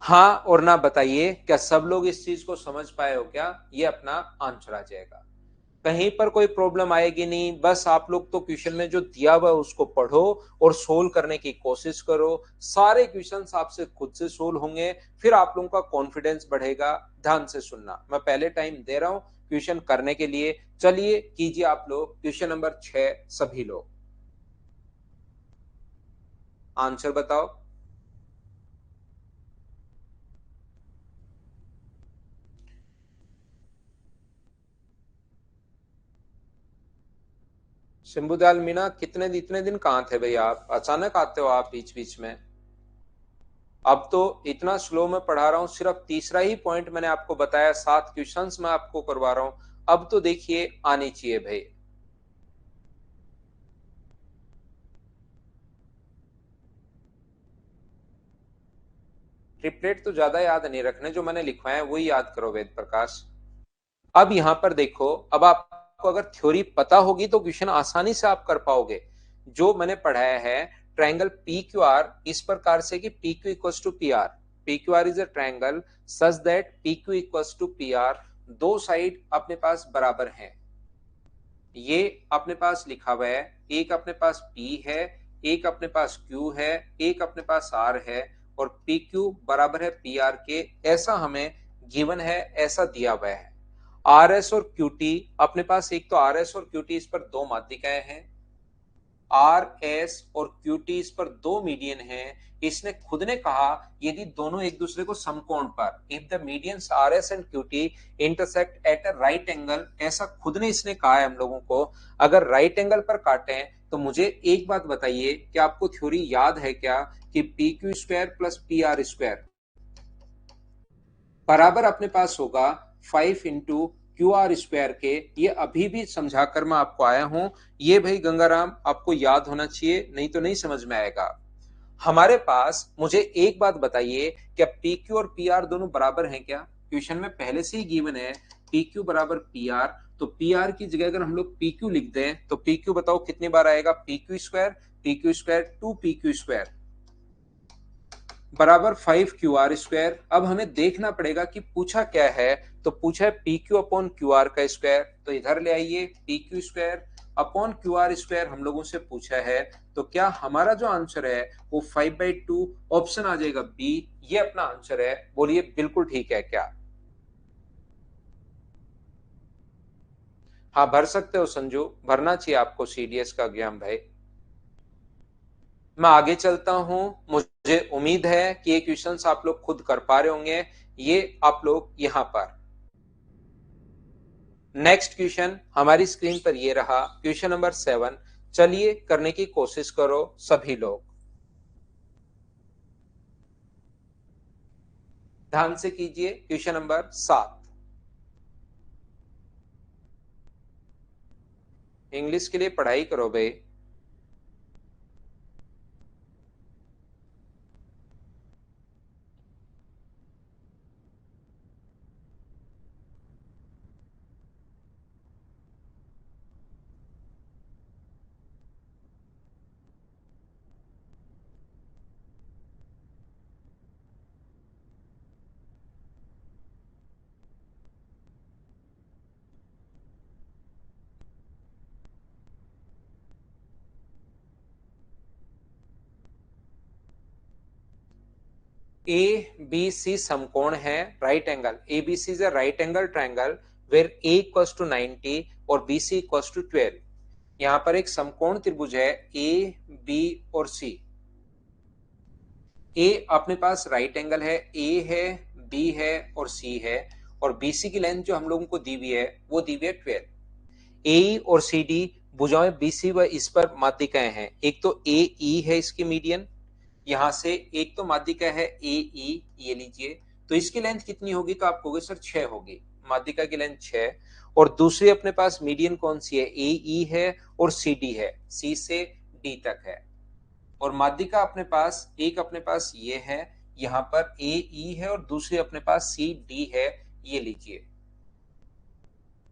हाँ और ना बताइए, क्या सब लोग इस चीज को समझ पाए हो क्या? ये अपना आंसर आ जाएगा। कहीं पर कोई प्रॉब्लम आएगी नहीं। बस आप लोग तो क्वेश्चन में जो दिया हुआ है उसको पढ़ो और सोल्व करने की कोशिश करो। सारे क्वेश्चंस आपसे खुद से सोल्व होंगे, फिर आप लोगों का कॉन्फिडेंस बढ़ेगा। ध्यान से सुनना, मैं पहले टाइम दे रहा हूं क्वेश्चन करने के लिए। चलिए कीजिए आप लोग क्वेश्चन नंबर 6, सभी लोग आंसर बताओ। शंभुदयाल मीना, कितने इतने दिन कहाँ थे भाई? आप अचानक आते हो आप बीच बीच में। अब तो इतना स्लो में पढ़ा रहा हूं, सिर्फ तीसरा ही पॉइंट मैंने आपको बताया, 7 क्वेश्चंस मैं आपको करवा रहा हूं। अब तो देखिए आनी चाहिए भाई। ट्रिपलेट तो ज्यादा याद नहीं रखने, जो मैंने लिखवाया है वही याद करो वेद प्रकाश। अब यहां पर देखो, अब आपको अगर थ्योरी पता होगी तो क्वेश्चन आसानी से आप कर पाओगे। जो मैंने पढ़ाया है, ट्रायंगल पी क्यू आर इस प्रकार से कि P Q equal to P R. P Q R is a triangle such that P Q equal to P R, दो साइड अपने पास बराबर हैं। ये अपने पास लिखा हुआ है, एक अपने पास P है, एक अपने पास Q है, एक अपने पास R है, और PQ बराबर है PR के, ऐसा हमें गिवन है, ऐसा दिया हुआ है। RS और QT अपने पास, एक तो RS और QT इस पर दो माध्यिकाएं हैं, आर एस और क्यूटी इस पर दो मीडियन हैं। इसने खुद ने कहा यदि दोनों एक दूसरे को समकोण पर, if the medians R S and QT intersect at a right angle, ऐसा खुद ने इसने कहा है हम लोगों को। अगर राइट एंगल पर काटे तो मुझे एक बात बताइए कि आपको थ्योरी याद है क्या कि P Q square plus P R square बराबर अपने पास होगा 5 क्यू आर स्क्वायर के। ये अभी भी समझाकर मैं आपको आया हूं। ये भाई गंगाराम आपको याद होना चाहिए, नहीं तो नहीं समझ में आएगा। हमारे पास, मुझे एक बात बताइए, क्या पी क्यू और पी आर दोनों बराबर हैं क्या? क्वेश्चन में पहले से ही गिवन है पी क्यू बराबर पी आर, तो पी आर की जगह अगर हम लोग पी क्यू लिख दें तो पी क्यू बताओ कितनी बार आएगा? P Q square to P Q square बराबर 5 QR स्क्वायर। अब हमें देखना पड़ेगा कि पूछा क्या है। तो पूछा है P Q upon Q R का स्क्वायर, तो इधर ले आइए, P Q square upon Q R square हम लोगों से पूछा है। तो क्या हमारा जो आंसर है वो 5/2 ऑप्शन आ जाएगा बी, ये अपना आंसर है। बोलिए बिल्कुल ठीक है क्या? हाँ भर सकते हो संजू, भरना चाहिए आपको सीडीएस का एग्जाम भाई। मैं आगे चलता हूं। मुझे उम्मीद है कि ये क्वेश्चंस आप लोग खुद कर पा रहे होंगे। ये आप लोग यहां पर, नेक्स्ट क्वेश्चन हमारी स्क्रीन पर ये रहा, क्वेश्चन नंबर 7। चलिए करने की कोशिश करो सभी लोग, ध्यान से कीजिए। क्वेश्चन नंबर 7, इंग्लिश के लिए पढ़ाई करो भाई। ए बी सी समकोण है, right angle, A B C is a right angle triangle where A equals to 90 और बी सी इक्वल्स टू 12। यहां पर एक समकोण त्रिभुज है ए बी और सी। ए अपने पास राइट एंगल है, ए है, बी है और सी है, और बीसी की लेंथ जो हम लोगों को दी हुई है वो दी हुई है 12। ए और सी डी भुजाएं बीसी व इस पर माध्यिकाएं हैं। एक तो ए ई है इसकी मीडियन, यहां से एक तो माध्यिका है ए ई, ये लीजिए। तो इसकी लेंथ कितनी होगी? तो आप कहोगे सर 6 होगी, माध्यिका की लेंथ 6। और दूसरी अपने पास मीडियन कौन सी है? ए ई है और सी डी है, सी से डी तक है। और माध्यिका अपने पास, एक अपने पास ये है, यहां पर ए ई है, और दूसरी अपने पास सी डी है, ये लीजिए।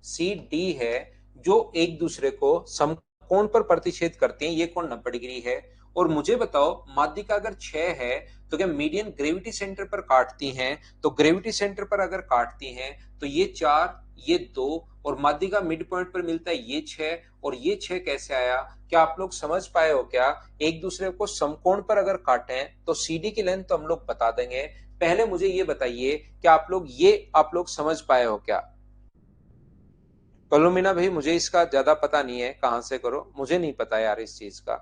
सी डी है, जो एक दूसरे को समकोण पर प्रतिच्छेद करते हैं। ये कोण 90 डिग्री है। और मुझे बताओ, माध्यिका अगर 6 है तो क्या मीडियन ग्रेविटी सेंटर पर काटती हैं? तो ग्रेविटी सेंटर पर अगर काटती हैं तो ये 4, ये 2 और माध्यिका मिड पॉइंट पर मिलता है ये 6 और ये 6 कैसे आया? क्या आप लोग समझ पाए हो क्या? एक दूसरे को समकोण पर अगर काटें तो सीडी की लेंथ तो हम लोग बता देंगे। पहले मुझे ये बताइए कि आप लोग समझ पाए हो क्या? कलुमिना भाई, मुझे इसका ज्यादा पता नहीं है, कहां से करो, मुझे नहीं पता यार इस चीज का।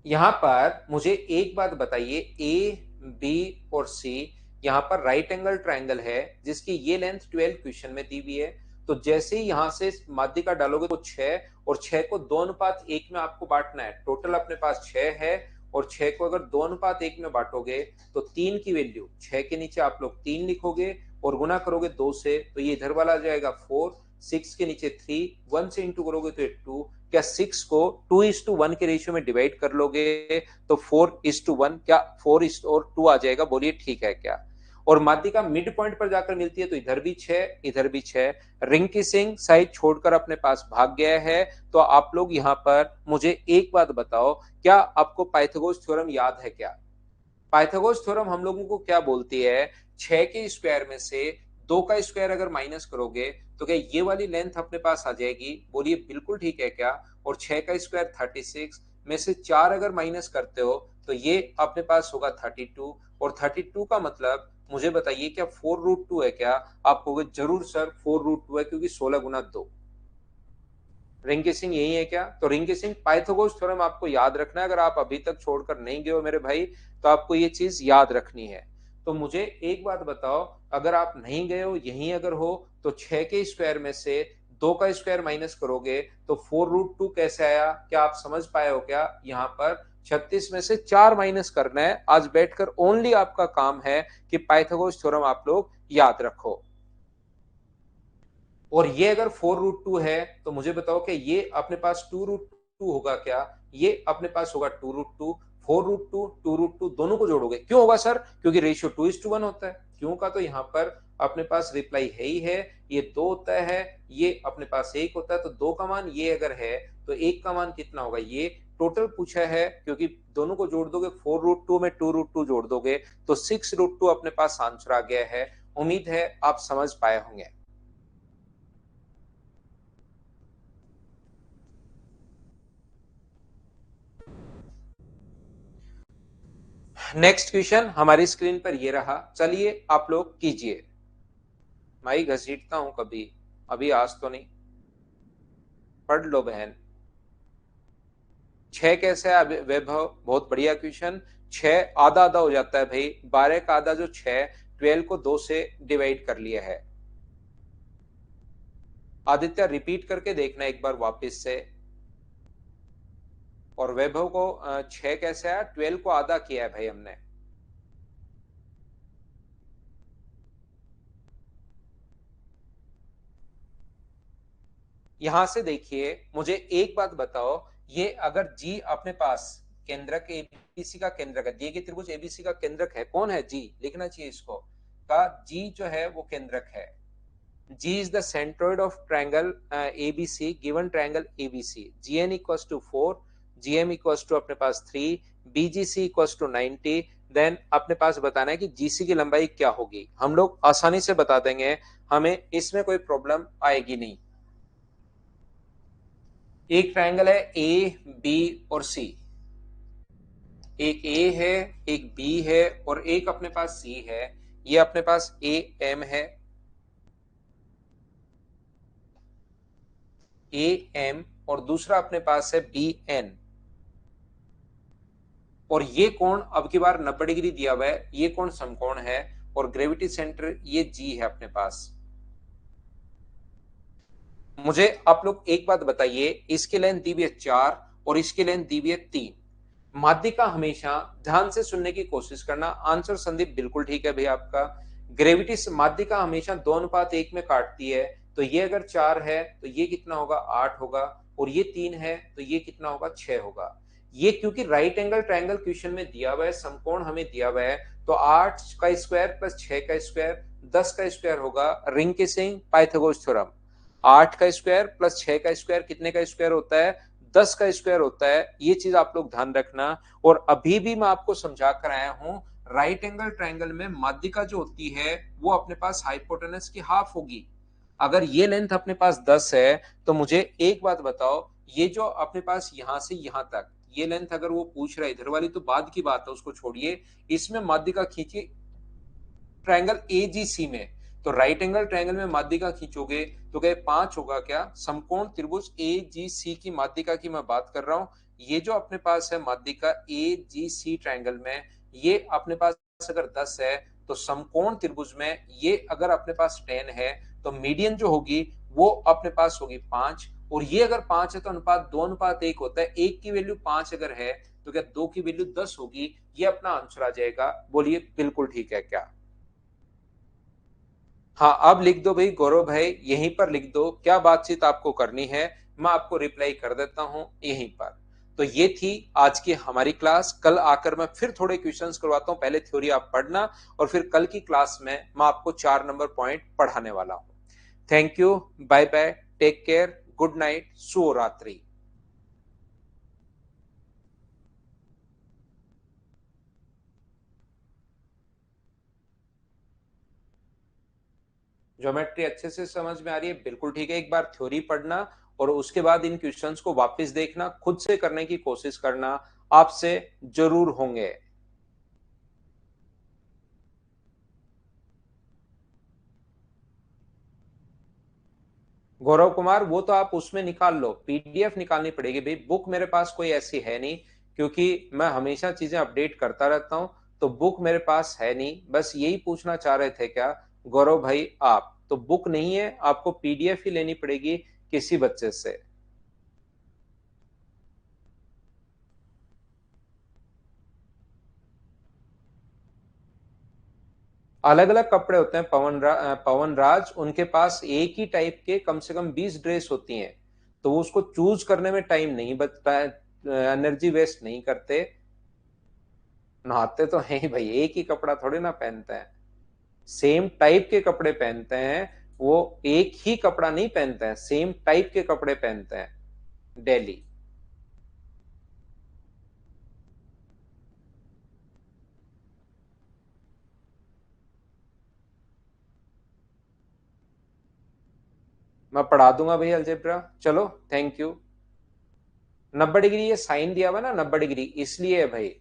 यहां पर मुझे एक बात बताइए, ए, बी और सी यहां पर राइट एंगल ट्रायंगल है जिसकी ये लेंथ 12 क्वेश्चन में दी हुई है। तो जैसे ही यहां से माध्यिका डालोगे तो 6 और 6 को 2:1 में आपको बांटना है। टोटल अपने पास 6 है और 6 को अगर 2:1 में बांटोगे तो 3 की वैल्यू 6 के नीचे आप लोग 3 लिखोगे और गुना करोगे 2 से तो ये इधर वाला आ जाएगा 4, 6 के नीचे 3, 1 से इंटू करोगे तो 2। क्या 6 को 2:1 के रेशियो में डिवाइड कर लोगे तो 4:1, क्या 4:2 आ जाएगा? बोलिए ठीक है क्या? और माध्यिका मिड पॉइंट पर जाकर मिलती है तो इधर भी 6, इधर भी 6। रिंग की सिंह साइड छोड़कर अपने पास भाग गया है। तो आप लोग यहां पर मुझे एक बात बताओ, क्या आपको पाइथागोरस थ्योरम याद है क्या? पाइथागोरस थ्योरम हम लोगों को क्या बोलती है? 6 के स्क्वायर में से 2 का स्क्वायर अगर माइनस करोगे तो क्या ये वाली लेंथ अपने पास आ जाएगी? बोलिए बिल्कुल ठीक है क्या? और 6 का स्क्वायर 36 में से 4 अगर माइनस करते हो तो ये अपने पास होगा 32 और 32 का मतलब मुझे बताइए क्या 4√2 है क्या? आप कहोगे जरूर सर 4√2 है क्योंकि 16 × 2। रिंग केसिंग यही है क्या? तो रिंग केसिंग पाइथागोरस थ्योरम आपको याद रखना है। अगर आप अभी तक छोड़कर नहीं गए हो मेरे भाई तो आपको ये चीज याद रखनी है। तो मुझे एक बात बताओ, अगर आप नहीं गए हो यहीं अगर हो तो 6 के स्क्वायर में से 2 का स्क्वायर माइनस करोगे तो 4√2 कैसे आया? क्या आप समझ पाए हो क्या? यहाँ पर 36 में से 4 माइनस करना है। आज बैठकर ओनली आपका काम है कि पाइथागोरस थ्योरम आप लोग याद रखो। और ये अगर 4√2 है तो मुझे बताओ कि ये अपने पास 2√2 होगा क्या? ये अपने पास होगा 2√2। 4√2 2√2 दोनों को जोड़ोगे, क्यों होगा सर? क्योंकि रेशियो 2:1 होता है। क्यों का तो यहाँ पर अपने पास रिप्लाई है ही है। ये 2 होता है, ये अपने पास 1 होता है, तो 2 का मान ये अगर है तो 1 का मान कितना होगा? ये टोटल पूछा है क्योंकि दोनों को जोड़ दोगे, 4√2 में 2√2 जोड़ दोगे तो 6√2 अपने पास आंसर आ गया है। उम्मीद है आप समझ पाए होंगे। नेक्स्ट क्वेश्चन हमारी स्क्रीन पर ये रहा, चलिए आप लोग कीजिए। मैं घसीटता हूं कभी, अभी आज तो नहीं। पढ़ लो बहन। 6 कैसे है वैभव? बहुत बढ़िया क्वेश्चन। 6 आधा आधा हो जाता है भाई, 12 का आधा जो 6, 12 को 2 से डिवाइड कर लिया है। आदित्य रिपीट करके देखना एक बार वापस से। और वैभव को 6 कैसे आया? 12 को आधा किया है भाई हमने। यहां से देखिए, मुझे एक बात बताओ, ये अगर जी अपने पास केंद्रक एबीसी का केंद्रक है, दिए गए त्रिभुज एबीसी का केंद्रक है, कौन है? जी लिखना चाहिए इसको। का जी जो है वो केंद्रक है। G is the centroid of triangle ABC, given triangle ABC. GN equals to 4, GM equals to अपने पास 3, BGC equals to 90. देन अपने पास बताना है कि GC की लंबाई क्या होगी। हम लोग आसानी से बता देंगे, हमें इसमें कोई प्रॉब्लम आएगी नहीं। एक ट्रायंगल है ए, बी और सी। एक ए है, एक बी है और एक अपने पास सी है। ये अपने पास ए एम है, ए एम, और दूसरा अपने पास है बी एन। और ये कोण अब की बार 90 डिग्री दिया हुआ है, ये कोण समकोण है और ग्रेविटी सेंटर ये जी है अपने पास। मुझे आप लोग एक बात बताइए, इसकी लेंथ दी हुई है 4 और इसकी लेंथ दी हुई है 3। माध्यिका हमेशा ध्यान से सुनने की कोशिश करना। आंसर संदीप बिल्कुल ठीक है भाई आपका। ग्रेविटी से माध्यिका हमेशा 2:1 में काटती है। तो ये अगर 4 है तो ये कितना होगा? 8 होगा। और ये 3 है तो ये कितना होगा? 6 होगा। ये क्योंकि राइट एंगल ट्रायंगल क्वेश्चन में दिया हुआ है, समकोण हमें दिया हुआ है, तो 8 का स्क्वायर प्लस 6 का स्क्वायर 10 का स्क्वायर होगा। रिंग केसिंग पाइथागोरस थ्योरम, 8 का स्क्वायर प्लस 6 का स्क्वायर कितने का स्क्वायर होता है? 10 का स्क्वायर होता है। ये चीज आप लोग ध्यान रखना। और अभी भी मैं आपको समझा कर आया हूं, राइट एंगल ट्रायंगल में माध्यिका जो होती है वो अपने पास हाइपोटेनस की हाफ होगी। अगर ये लेंथ अपने पास 10 है तो मुझे एक बात बताओ, ये जो अपने पास यहां से यहां तक ये लेंथ अगर वो पूछ रहा है इधर वाली, तो बाद की बात है, उसको छोड़िए। इसमें माध्यिका खींचिए ट्रायंगल एजीसी में। तो राइट एंगल ट्रायंगल में माध्यिका खींचोगे तो क्या 5 होगा? क्या समकोण त्रिभुज एजीसी की माध्यिका की मैं बात कर रहा हूं। ये जो अपने पास है माध्यिका एजीसी ट्रायंगल में, ये अपने पास अगर 10 है तो समकोण त्रिभुज में ये अगर अपने पास 10 है तो मीडियन जो होगी वो अपने पास होगी 5। और ये अगर 5 है तो अनुपात 2:1 होता है। 1 की वैल्यू 5 अगर है तो क्या 2 की वैल्यू 10 होगी? ये अपना आंसर आ जाएगा। बोलिए बिल्कुल ठीक है क्या? हाँ, अब लिख दो भाई गौरव भाई, यहीं पर लिख दो क्या बातचीत आपको करनी है। मैं आपको रिप्लाई कर देता हूं यहीं पर। तो ये थी आज की हमारी क्लास। कल आकर मैं फिर थोड़े क्वेश्चंस करवाता हूं, पहले थ्योरी आप पढ़ना और फिर कल की क्लास में मैं आपको 4 नंबर पॉइंट पढ़ाने वाला हूं। Thank you, bye bye, take care, good night, शुभ रात्रि। ज्योमेट्री अच्छे से समझ में आ रही है? बिल्कुल ठीक है। एक बार थ्योरी पढ़ना और उसके बाद इन क्वेश्चंस को वापस देखना, खुद से करने की कोशिश करना, आपसे जरूर होंगे। गौरव कुमार, वो तो आप उसमें निकाल लो, पीडीएफ निकालनी पड़ेगी भाई। बुक मेरे पास कोई ऐसी है नहीं, क्योंकि मैं हमेशा चीजें अपडेट करता रहता हूं। तो बुक मेरे पास है नहीं। बस यही पूछना चाह रहे थे क्या गौरव भाई आप? तो बुक नहीं है, आपको पीडीएफ ही लेनी पड़ेगी किसी बच्चे से। अलग अलग कपड़े होते हैं पवन राज, उनके पास एक ही टाइप के कम से कम 20 ड्रेस होती हैं। तो वो उसको चूज करने में टाइम नहीं बचता है, एनर्जी वेस्ट नहीं करते। नहाते तो हैं ही भाई, एक ही कपड़ा थोड़ी ना पहनते हैं। सेम टाइप के कपड़े पहनते हैं। वो एक ही कपड़ा नहीं पहनते हैं, सेम टाइप के कपड़े पहनते हैं डेली। मैं पढ़ा दूंगा भाई अलजेब्रा। चलो, थैंक यू। 90 डिग्री ये साइन दिया हुआ ना, 90 डिग्री इसलिए है भाई।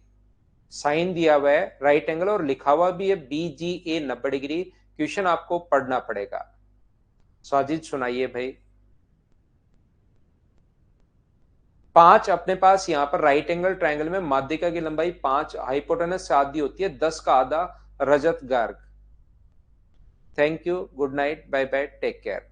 साइन दिया हुआ है राइट एंगल और लिखा हुआ भी है BGA 90 डिग्री। क्वेश्चन आपको पढ़ना पड़ेगा। साजिद सुनाइए भाई। 5 अपने पास यहां पर राइट एंगल ट्रायंगल में माध्यिका की लंबाई 5 हाइपोटेनस से आधी होती है, 10 का आधा Rajat Garg. Thank you, good night, bye bye, take care.